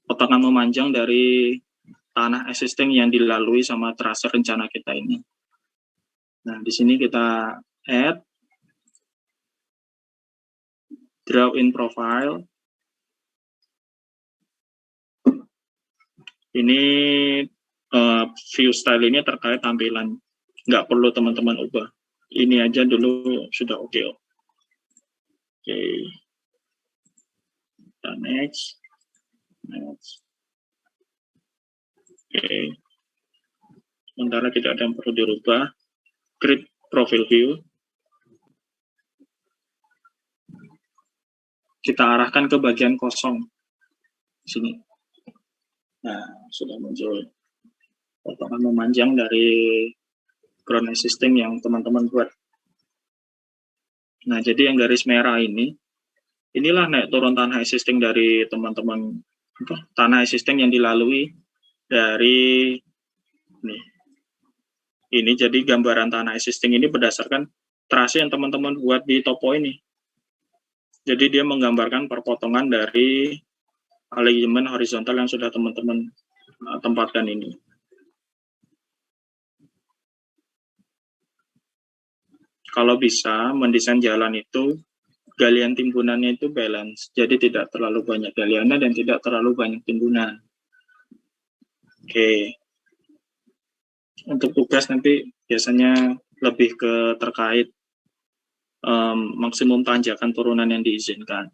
potongan memanjang dari tanah existing yang dilalui sama trase rencana kita ini. Nah, di sini kita add, draw in profile. Ini view style ini terkait tampilan, nggak perlu teman-teman ubah. Ini aja dulu sudah oke. Oke. Kita next. Oke. Sementara tidak ada yang perlu dirubah. Create profile view. Kita arahkan ke bagian kosong. Sini. Nah, sudah muncul potongan memanjang dari ground existing yang teman-teman buat. Nah, jadi yang garis merah ini, inilah naik turun tanah existing dari teman-teman, tanah existing yang dilalui dari nih. Ini jadi gambaran tanah existing ini berdasarkan trase yang teman-teman buat di topo ini. Jadi dia menggambarkan perpotongan dari alignment horizontal yang sudah teman-teman tempatkan ini. Kalau bisa mendesain jalan itu galian timbunannya itu balance, jadi tidak terlalu banyak galiannya dan tidak terlalu banyak timbunan. Oke. Untuk tugas nanti biasanya lebih ke terkait maksimum tanjakan turunan yang diizinkan.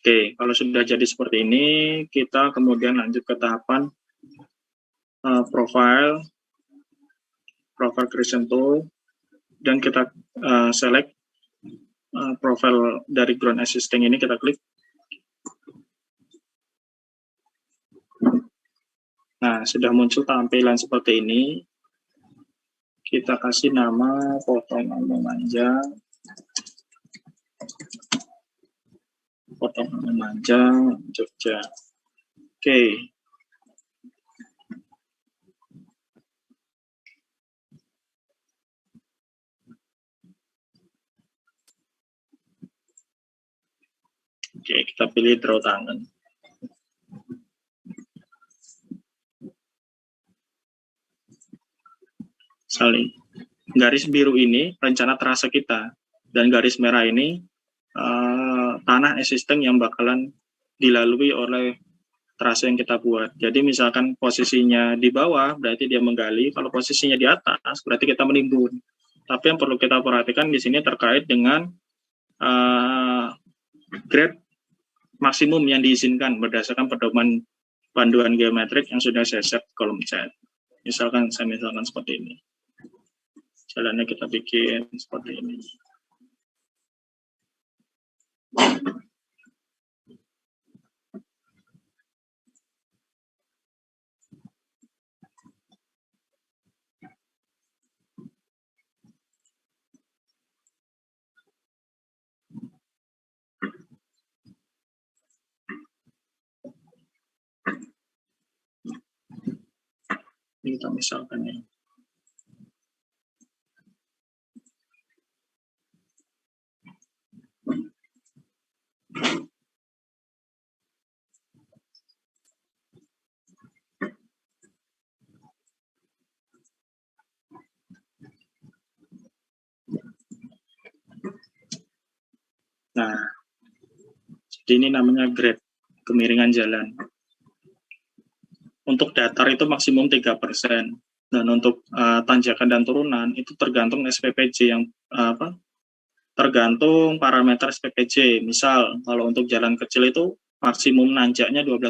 Oke, kalau sudah jadi seperti ini, kita kemudian lanjut ke tahapan profile creation tool, dan kita select profile dari ground existing ini, kita klik. Nah, sudah muncul tampilan seperti ini. Kita kasih nama potongan memanjang. Potongan memanjang Jogja. Oke. Oke, kita pilih draw tangan. Saling. Garis biru ini rencana trase kita, dan garis merah ini tanah existing yang bakalan dilalui oleh trase yang kita buat. Jadi misalkan posisinya di bawah, berarti dia menggali. Kalau posisinya di atas, berarti kita menimbun. Tapi yang perlu kita perhatikan di sini terkait dengan grade maksimum yang diizinkan berdasarkan pedoman panduan geometrik yang sudah saya set kolom chat. Misalkan seperti ini. Jalannya kita bikin seperti ini. Ini kita misalkan ya. Nah, jadi ini namanya grade kemiringan jalan. Untuk datar itu maksimum 3%. Dan untuk tanjakan dan turunan itu tergantung SPPJ yang tergantung parameter SPPJ. Misal kalau untuk jalan kecil itu maksimum nanjaknya 12%.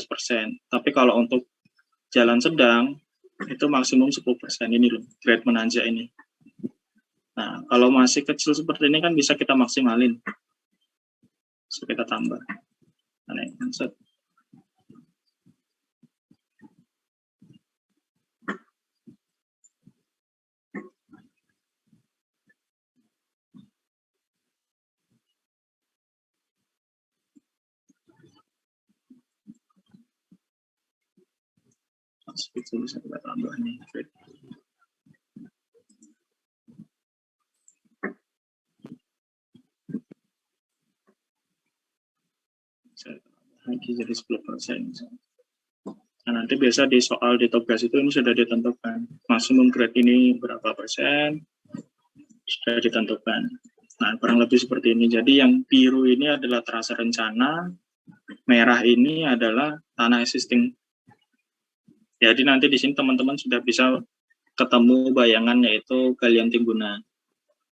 Tapi kalau untuk jalan sedang itu maksimum 10%. Ini loh, grade menanjak ini. Nah, kalau masih kecil seperti ini kan bisa kita maksimalin. So, kita tambah. Nah, set. Itu bisa kita tambah nih. Lagi jadi 10%. Nah, nanti biasa di soal di tugas itu ini sudah ditentukan. Maksimum grade ini berapa persen sudah ditentukan. Nah, kurang lebih seperti ini. Jadi yang biru ini adalah trase rencana, merah ini adalah tanah existing. Jadi nanti di sini teman-teman sudah bisa ketemu bayangan yaitu galian timbunan.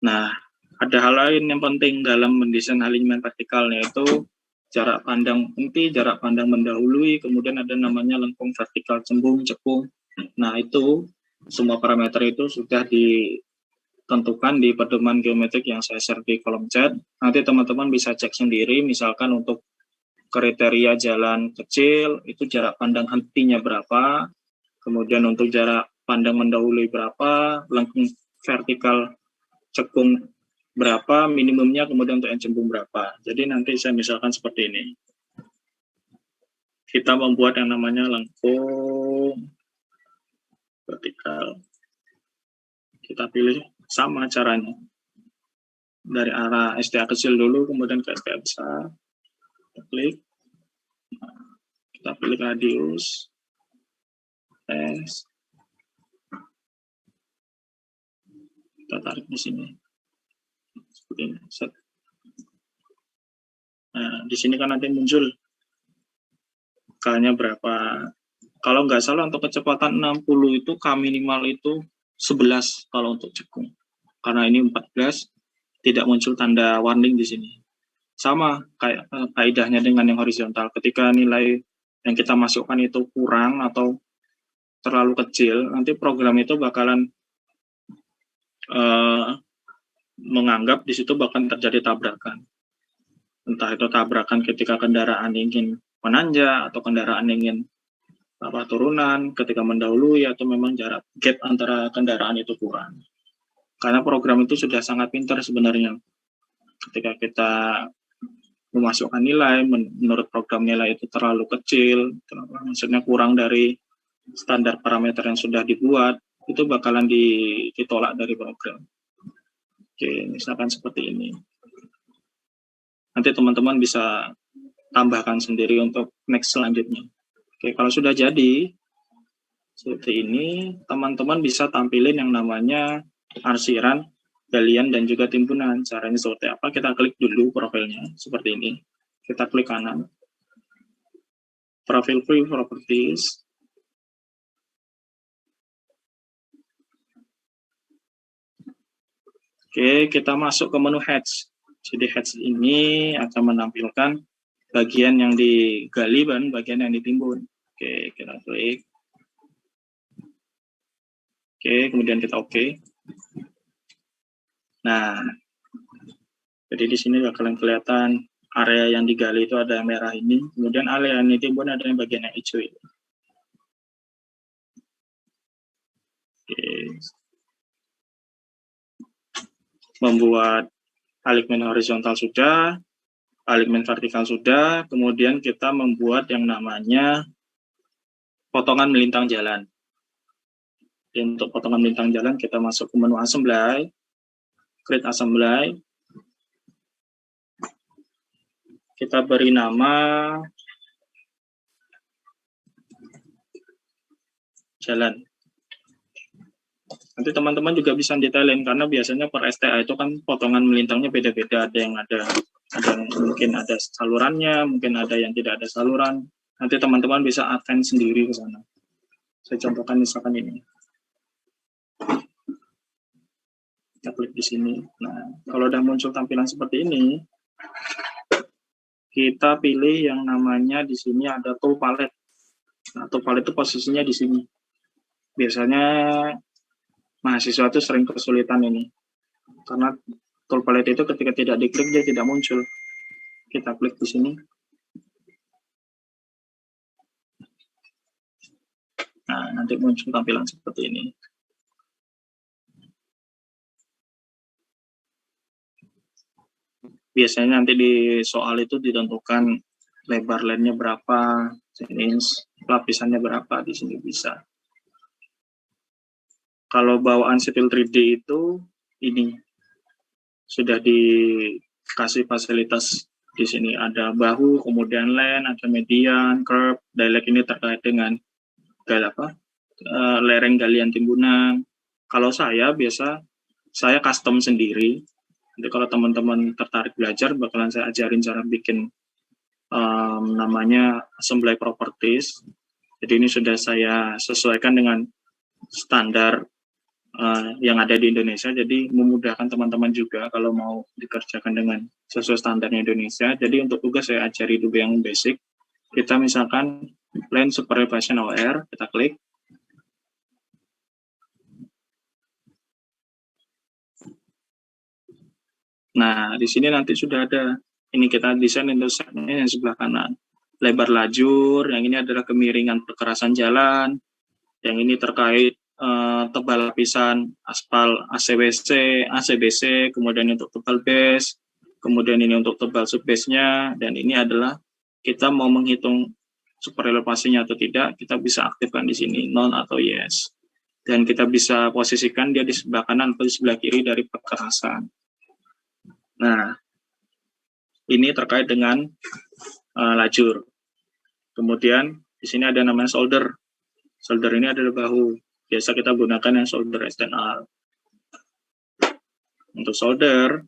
Nah, ada hal lain yang penting dalam mendesain alignment vertikal yaitu jarak pandang inti, jarak pandang mendahului, kemudian ada namanya lengkung vertikal cembung, cekung. Nah, itu semua parameter itu sudah ditentukan di pedoman geometrik yang saya share di kolom chat. Nanti teman-teman bisa cek sendiri, misalkan untuk kriteria jalan kecil, itu jarak pandang hentinya berapa, kemudian untuk jarak pandang mendahului berapa, lengkung vertikal cekung berapa, minimumnya, kemudian untuk yang cembung berapa. Jadi nanti saya misalkan seperti ini. Kita membuat yang namanya lengkung vertikal. Kita pilih sama caranya. Dari arah STA kecil dulu, kemudian ke STA besar. Kita klik. Kita pilih radius. S. Kita tarik di sini. Seperti ini. Set. Nah, di sini kan nanti muncul K-nya berapa. Kalau nggak salah untuk kecepatan 60 itu K minimal itu 11 kalau untuk cekung. Karena ini 14, tidak muncul tanda warning di sini. Sama kayak kaidahnya dengan yang horizontal. Ketika nilai yang kita masukkan itu kurang atau terlalu kecil, nanti program itu bakalan menganggap di situ bahkan terjadi tabrakan. Entah itu tabrakan ketika kendaraan ingin menanjak atau kendaraan ingin turunan, ketika mendahului, atau memang jarak gap antara kendaraan itu kurang. Karena program itu sudah sangat pintar sebenarnya. Ketika kita memasukkan nilai, menurut program nilai itu terlalu kecil, maksudnya kurang dari standar parameter yang sudah dibuat, itu bakalan ditolak dari program. Oke, misalkan seperti ini. Nanti teman-teman bisa tambahkan sendiri untuk next selanjutnya. Oke, kalau sudah jadi seperti ini, teman-teman bisa tampilin yang namanya arsiran, galian, dan juga timbunan. Caranya seperti apa? Kita klik dulu profilnya, seperti ini. Kita klik kanan. Profil view properties. Oke, kita masuk ke menu Hatch. Jadi Hatch ini akan menampilkan bagian yang digali dan bagian yang ditimbun. Oke, kita klik. Oke, kemudian kita oke. Nah, jadi di sini bakalan kelihatan area yang digali itu ada yang merah ini, kemudian area yang ditimbun ada yang bagian yang hijau ini. Oke. Membuat alignment horizontal sudah, alignment vertikal sudah, kemudian kita membuat yang namanya potongan melintang jalan. Jadi untuk potongan bintang jalan kita masuk ke menu assembly, create assembly. Kita beri nama jalan. Nanti teman-teman juga bisa detailin karena biasanya per STA itu kan potongan melintangnya beda-beda. Ada yang mungkin ada salurannya, mungkin ada yang tidak ada saluran. Nanti teman-teman bisa advance sendiri ke sana. Saya contohkan misalkan ini. Kita klik di sini. Nah, kalau udah muncul tampilan seperti ini, kita pilih yang namanya di sini ada tool palette. Nah, tool palette itu posisinya di sini. Biasanya mahasiswa itu sering kesulitan ini. Karena tool palette itu ketika tidak diklik dia tidak muncul. Kita klik di sini. Nah, nanti muncul tampilan seperti ini. Biasanya nanti di soal itu ditentukan lebar line-nya berapa, jenis lapisannya berapa, di sini bisa. Kalau bawaan Civil 3D itu ini sudah dikasih fasilitas di sini, ada bahu, kemudian line, ada median, curve, dialect ini terkait dengan lereng galian timbunan. Kalau saya custom sendiri. Jadi kalau teman-teman tertarik belajar, bakalan saya ajarin cara bikin namanya assembly properties. Jadi ini sudah saya sesuaikan dengan standar yang ada di Indonesia. Jadi memudahkan teman-teman juga kalau mau dikerjakan dengan sesuai standarnya Indonesia. Jadi untuk tugas saya ajari dulu yang basic. Kita misalkan line supervision OR, kita klik. Nah, di sini nanti sudah ada, ini kita desain intersectnya yang sebelah kanan. Lebar lajur, yang ini adalah kemiringan perkerasan jalan, yang ini terkait tebal lapisan aspal ACBC, kemudian untuk tebal base, kemudian ini untuk tebal subbase-nya, dan ini adalah kita mau menghitung super elevasinya atau tidak, kita bisa aktifkan di sini, non atau yes. Dan kita bisa posisikan dia di sebelah kanan atau di sebelah kiri dari perkerasan. Nah, ini terkait dengan lajur. Kemudian di sini ada namanya solder. Solder ini adalah bahu. Biasa kita gunakan yang solder external. Untuk solder,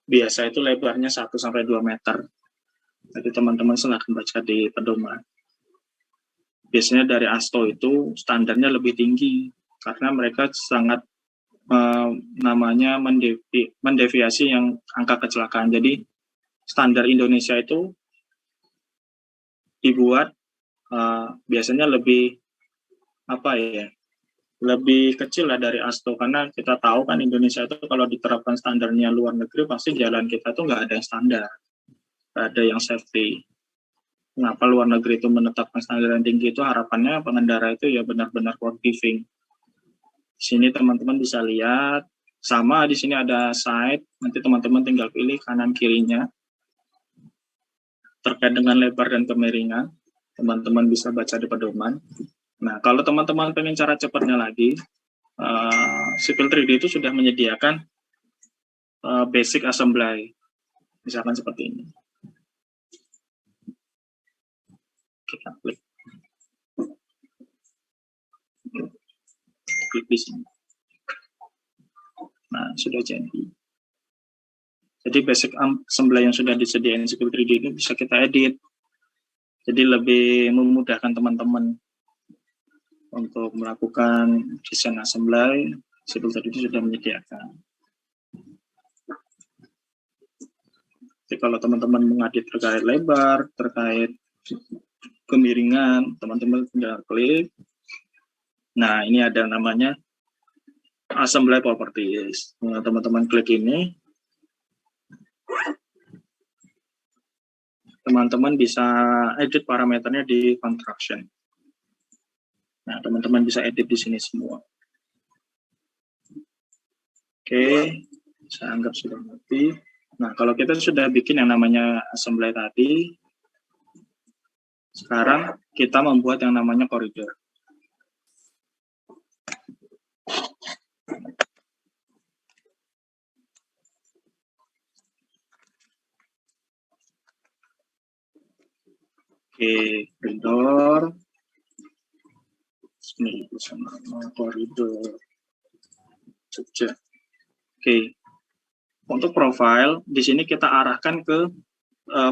biasa itu lebarnya 1-2 meter. Jadi teman-teman silahkan baca di pedoman. Biasanya dari ASTO itu standarnya lebih tinggi karena mereka sangat namanya mendeviasi yang angka kecelakaan. Jadi standar Indonesia itu dibuat biasanya lebih lebih kecil lah dari ASTO, karena kita tahu kan Indonesia itu kalau diterapkan standarnya luar negeri pasti jalan kita tuh nggak ada yang standar, nggak ada yang safety. Kenapa luar negeri itu menetapkan standar yang tinggi itu harapannya pengendara itu ya benar-benar forgiving. Di sini teman-teman bisa lihat, sama di sini ada side, nanti teman-teman tinggal pilih kanan kirinya. Terkait dengan lebar dan kemiringan, teman-teman bisa baca di pedoman. Nah, kalau teman-teman pengen cara cepatnya lagi, Civil 3D itu sudah menyediakan basic assembly, misalkan seperti ini. Kita klik di sini. Nah, sudah jadi. Jadi basic assembly yang sudah disediakan Civil 3D ini bisa kita edit. Jadi lebih memudahkan teman-teman untuk melakukan desain assembly. Civil 3D sudah menyediakan. Jadi kalau teman-teman mengadit terkait lebar, terkait kemiringan, teman-teman tinggal klik. Nah, ini ada namanya assembly properties. Nah, teman-teman klik ini, teman-teman bisa edit parameternya di construction. Nah, teman-teman bisa edit di sini semua. Oke, saya anggap sudah mati. Nah, kalau kita sudah bikin yang namanya assembly tadi, sekarang kita membuat yang namanya koridor. Oke, koridor. Ini sama koridor Jogja. Oke. Untuk profil, di sini kita arahkan ke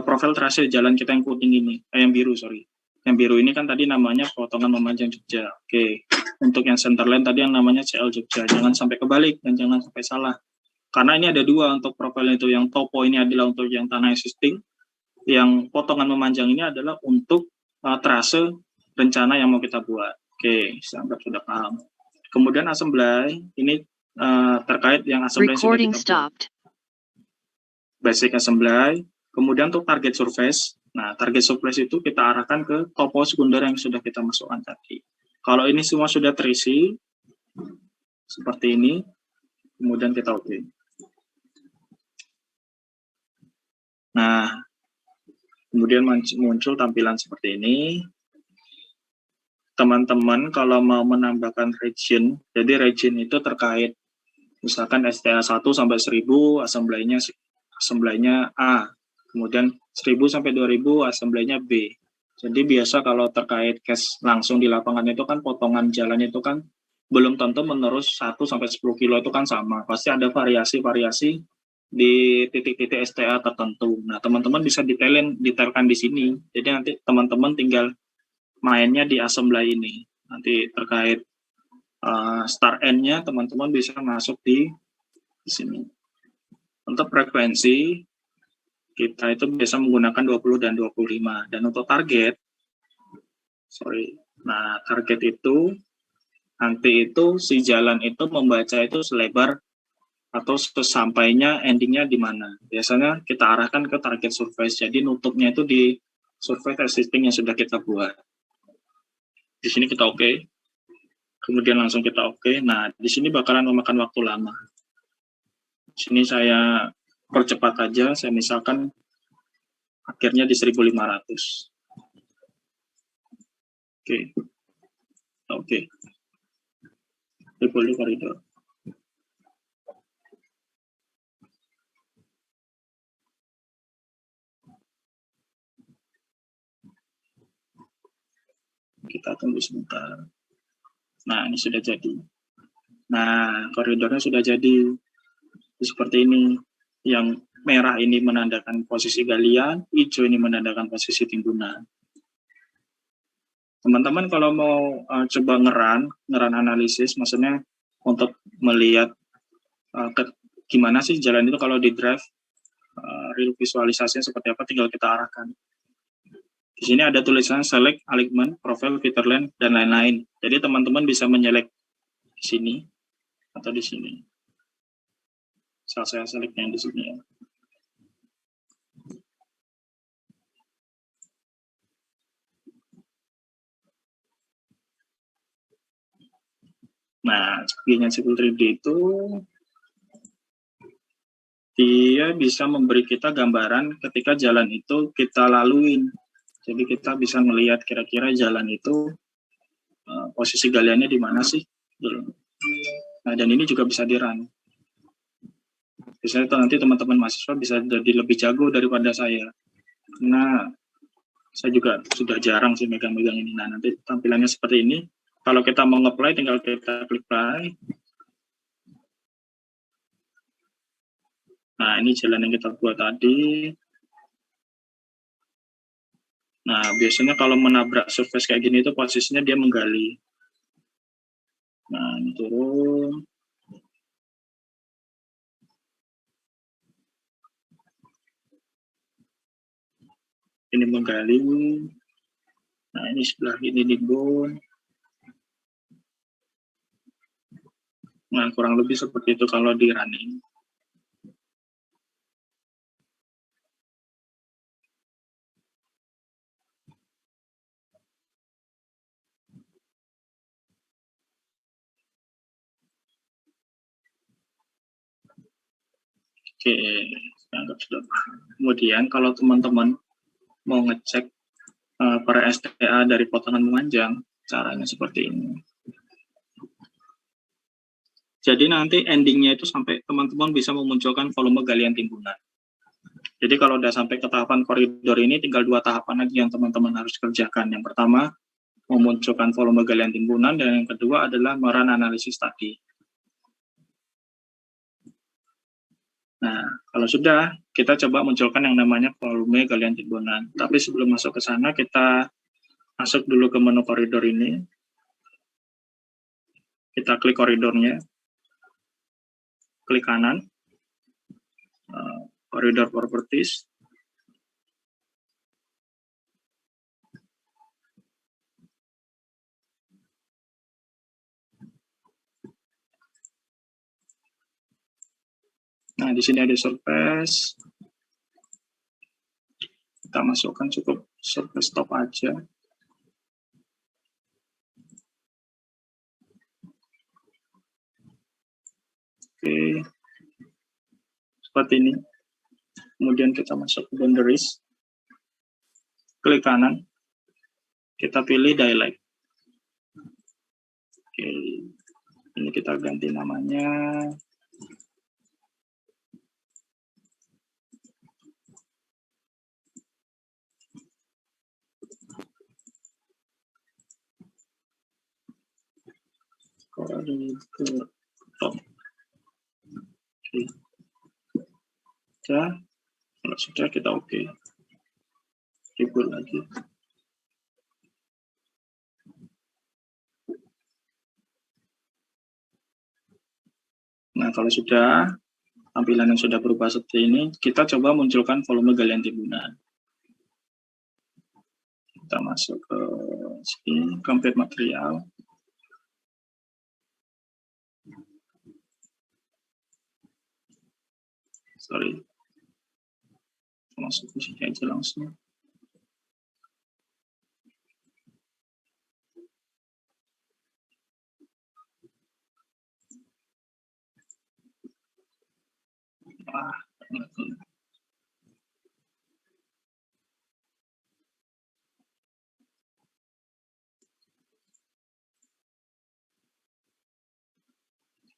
profil trase jalan kita yang kuning ini, yang biru, sorry. Yang biru ini kan tadi namanya potongan memanjang Jogja. Oke. Untuk yang centerline tadi yang namanya CL Jogja. Jangan sampai kebalik dan jangan sampai salah. Karena ini ada dua untuk profil itu. Yang topo ini adalah untuk yang tanah existing. Yang potongan memanjang ini adalah untuk trase rencana yang mau kita buat. Oke, sampai sudah paham. Kemudian assembly, ini terkait yang assembly sudah kita buat. Basic assembly. Kemudian untuk target surface, nah target surface itu kita arahkan ke topo sekunder yang sudah kita masukkan tadi. Kalau ini semua sudah terisi, seperti ini, kemudian kita oke. Nah, kemudian muncul tampilan seperti ini. Teman-teman kalau mau menambahkan region, jadi region itu terkait misalkan STA 1 sampai 1000, assembly-nya A, kemudian 1000 sampai 2000, assembly-nya B. Jadi biasa kalau terkait case langsung di lapangan itu kan potongan jalan itu kan belum tentu menerus 1 sampai 10 kilo itu kan sama. Pasti ada variasi-variasi di titik-titik STA tertentu. Nah, teman-teman bisa detailkan di sini. Jadi nanti teman-teman tinggal mainnya di assembly ini. Nanti terkait start end-nya teman-teman bisa masuk di sini. Untuk frekuensi kita itu biasa menggunakan 20 dan 25. Dan untuk target, nah target itu nanti itu si jalan itu membaca itu selebar atau sesampainya endingnya di mana. Biasanya kita arahkan ke target surface. Jadi nutupnya itu di surface existing yang sudah kita buat. Di sini kita oke. Kemudian langsung kita oke. Nah, di sini bakalan memakan waktu lama. Di sini saya percepat aja, saya misalkan akhirnya di 1500. Oke. Triple koridor. Kita tunggu sebentar. Nah, ini sudah jadi. Nah, koridornya sudah jadi. Seperti ini. Yang merah ini menandakan posisi galian, hijau ini menandakan posisi timbunan. Teman-teman kalau mau coba ngeran analisis, maksudnya untuk melihat gimana sih jalan itu kalau di drive, real visualisasinya seperti apa, tinggal kita arahkan. Di sini ada tulisan select, alignment, profile, filter line, dan lain-lain. Jadi teman-teman bisa menyelect di sini atau di sini. Saya selectnya di sini ya. Nah, bagian Civil 3D itu dia bisa memberi kita gambaran ketika jalan itu kita laluin. Jadi kita bisa melihat kira-kira jalan itu posisi galiannya di mana sih. Nah, dan ini juga bisa di-run. Biasanya nanti teman-teman mahasiswa bisa jadi lebih jago daripada saya. Karena saya juga sudah jarang sih megang-megang ini. Nah, nanti tampilannya seperti ini. Kalau kita mau nge-play, tinggal kita klik play. Nah, ini jalan yang kita buat tadi. Nah, biasanya kalau menabrak surface kayak gini itu posisinya dia menggali. Nah, ini turun. Ini menggali. Nah, ini sebelah ini nimbun. Nah, kurang lebih seperti itu kalau di running. Oke, anggap sudah. Kemudian kalau teman-teman mau ngecek per STA dari potongan memanjang, caranya seperti ini. Jadi nanti endingnya itu sampai teman-teman bisa memunculkan volume galian timbunan. Jadi kalau udah sampai ke tahapan koridor ini, tinggal 2 tahapan lagi yang teman-teman harus kerjakan. Yang pertama, memunculkan volume galian timbunan, dan yang kedua adalah melakukan analisis tadi. Nah, kalau sudah, kita coba munculkan yang namanya volume galian timbunan. Tapi sebelum masuk ke sana, kita masuk dulu ke menu koridor ini. Kita klik koridornya. Klik kanan. Koridor properties. Nah, di sini ada surface. Kita masukkan cukup surface top aja. Oke. Seperti ini. Kemudian kita masuk ke boundaries. Klik kanan. Kita pilih dialect. Oke. Ini kita ganti namanya. Koridor top. Oke. Ya. Kalau sudah kita oke. Reboot lagi. Nah, kalau sudah tampilan yang sudah berubah seperti ini, kita coba munculkan volume galian timbunan. Kita masuk ke sini, complete material. Sorry. Masuk ke sini aja langsung.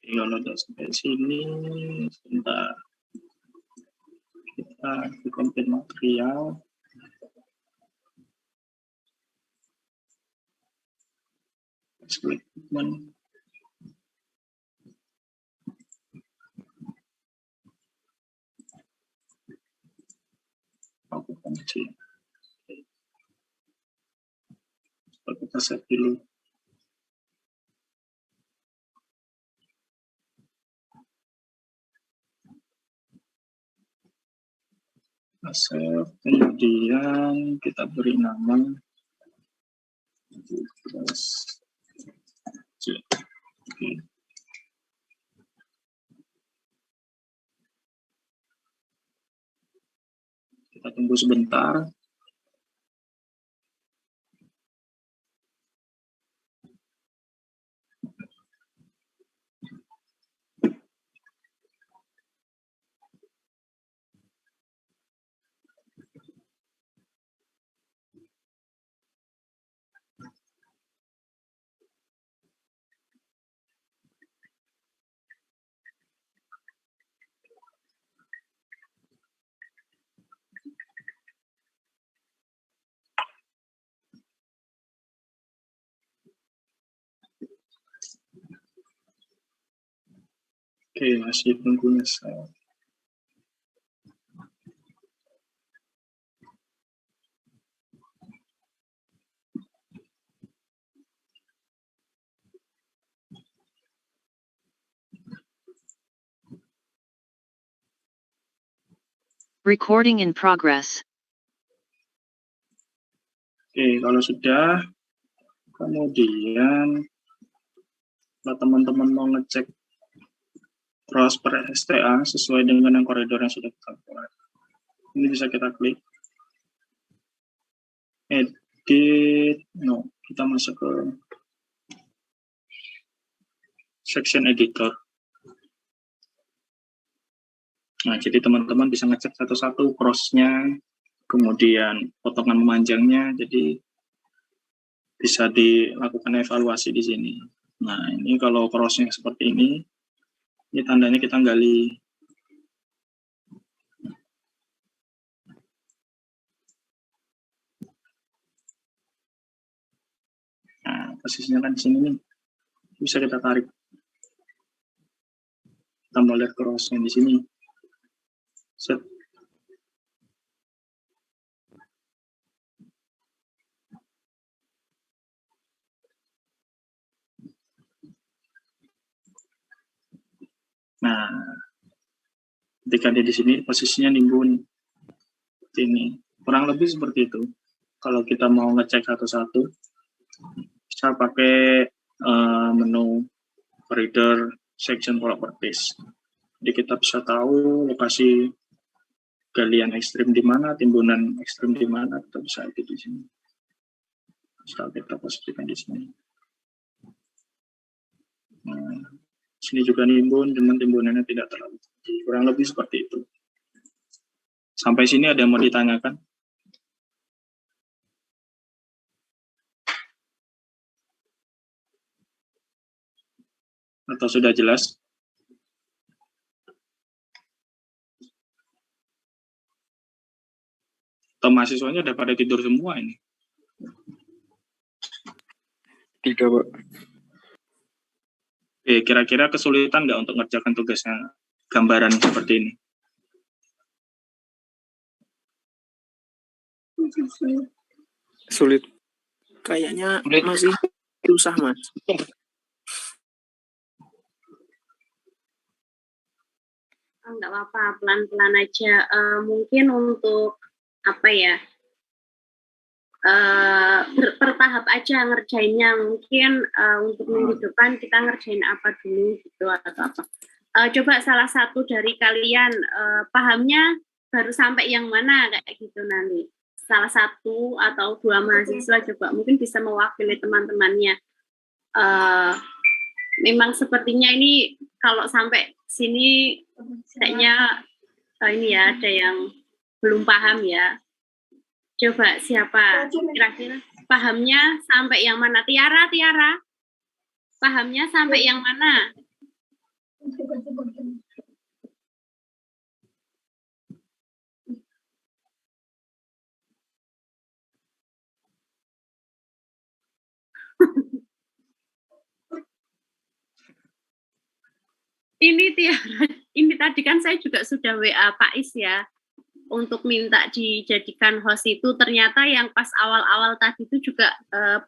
Kalau udah sampai sini, sebentar. Kita di complete material. Klik pigment. Aku kunci. Kita set dulu. Save, kemudian kita beri nama Oke. Kita tunggu sebentar. Oke, masih pengguna saya. Recording in progress. Oke, kalau sudah, kemudian kalau teman-teman mau ngecek cross per STA sesuai dengan yang koridor yang sudah kita buat, ini bisa kita klik edit. No, kita masuk ke section editor. Nah, jadi teman-teman bisa ngecek satu-satu cross-nya, kemudian potongan memanjangnya, jadi bisa dilakukan evaluasi di sini. Nah, ini kalau cross-nya seperti ini, Ini tandanya kita gali. Nah, posisinya kan di sini nih. Bisa kita tarik. Kita mau lihat crossnya di sini. Set. Nah, ketika dia di sini posisinya nimbun ini kurang lebih seperti itu. Kalau kita mau ngecek satu-satu, bisa pakai menu reader section properties. Jadi kita bisa tahu lokasi galian ekstrim di mana, timbunan ekstrim di mana, kita bisa edit di sini. Bisa kita posisikan di sini. Nah, sini juga nimbun, cuman timbunannya tidak terlalu tinggi. Kurang lebih seperti itu. Sampai sini ada yang mau ditanyakan? Atau sudah jelas? Atau mahasiswanya udah pada tidur semua ini? Tidak, Pak. Kira-kira kesulitan nggak untuk ngerjakan tugasnya gambaran seperti ini? Sulit. Kayaknya masih susah, Mas. Enggak apa-apa, pelan-pelan aja. Mungkin untuk apa ya? Bertahap aja ngerjainnya. Mungkin untuk minggu depan kita ngerjain apa dulu gitu atau apa. Coba salah satu dari kalian pahamnya baru sampai yang mana kayak gitu nanti. Salah satu atau dua mahasiswa coba mungkin bisa mewakili teman-temannya. Memang sepertinya ini kalau sampai sini kayaknya ini ya ada yang belum paham ya. Coba siapa kira-kira pahamnya sampai yang mana? Tiara, pahamnya sampai yang mana? Ini Tiara, ini tadi kan saya juga sudah WA Pak Is ya. Untuk minta dijadikan host itu ternyata yang pas awal-awal tadi itu juga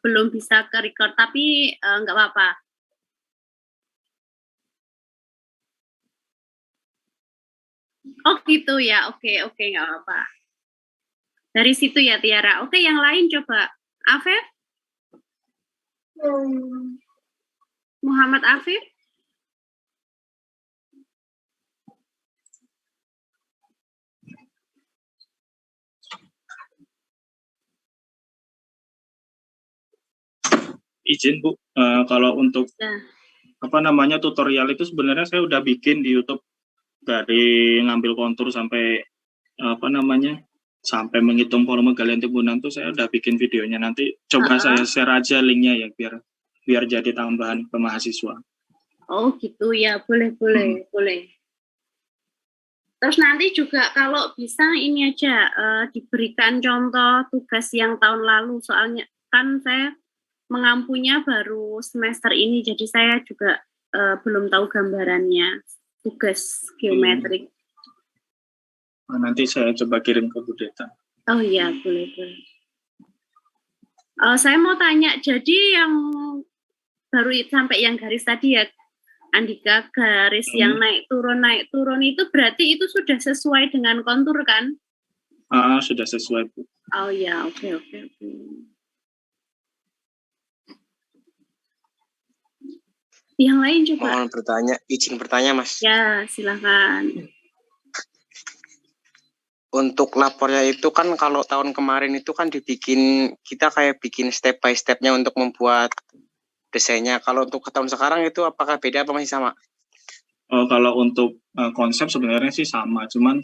belum bisa ke record tapi nggak apa-apa. Oh gitu ya, oke nggak apa-apa. Dari situ ya Tiara. Oke yang lain coba. Afif? Muhammad Afif? Izin Bu, kalau untuk tutorial itu sebenarnya saya udah bikin di YouTube dari ngambil kontur sampai sampai menghitung volume galian timbunan tuh saya udah bikin videonya. Nanti coba saya share aja linknya ya biar jadi tambahan ke mahasiswa. Oh gitu ya, boleh. Terus nanti juga kalau bisa ini aja diberikan contoh tugas yang tahun lalu soalnya kan saya mengampunya baru semester ini, jadi saya juga belum tahu gambarannya tugas geometrik. Nanti saya coba kirim ke Bu Deta. Oh iya, boleh. Saya mau tanya, jadi yang baru sampai yang garis tadi ya, Andika, garis yang naik turun itu berarti itu sudah sesuai dengan kontur kan? Sudah sesuai Bu. Oh ya, oke. Yang lain coba. Mohon izin bertanya, Mas. Ya, silakan. Untuk lapornya itu kan kalau tahun kemarin itu kan kita kayak bikin step by stepnya untuk membuat desainnya. Kalau untuk tahun sekarang itu apakah beda apa masih sama? Kalau untuk konsep sebenarnya sih sama, cuman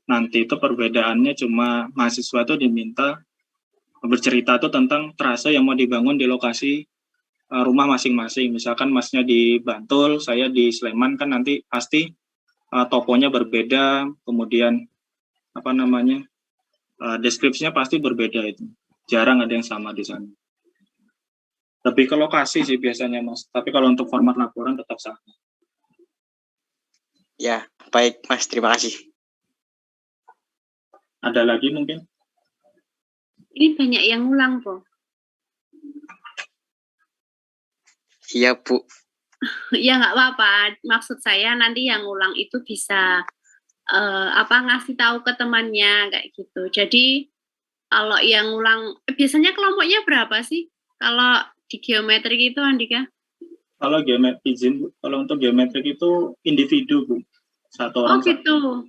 nanti itu perbedaannya cuma mahasiswa itu diminta bercerita tuh tentang trase yang mau dibangun di lokasi rumah masing-masing. Misalkan masnya di Bantul, saya di Sleman, kan nanti pasti toponya berbeda, kemudian deskripsinya pasti berbeda itu. Jarang ada yang sama di sana. Lebih ke lokasi sih biasanya, Mas. Tapi kalau untuk format laporan tetap sama. Ya, baik Mas, terima kasih. Ada lagi mungkin? Ini banyak yang ulang, Po. Iya Bu. Ya nggak apa-apa. Maksud saya nanti yang ulang itu bisa ngasih tahu ke temannya kayak gitu. Jadi kalau yang ulang, biasanya kelompoknya berapa sih? Kalau di geometrik itu, Andika? Kalau untuk geometrik itu individu, Bu. Satu orang. Oh gitu.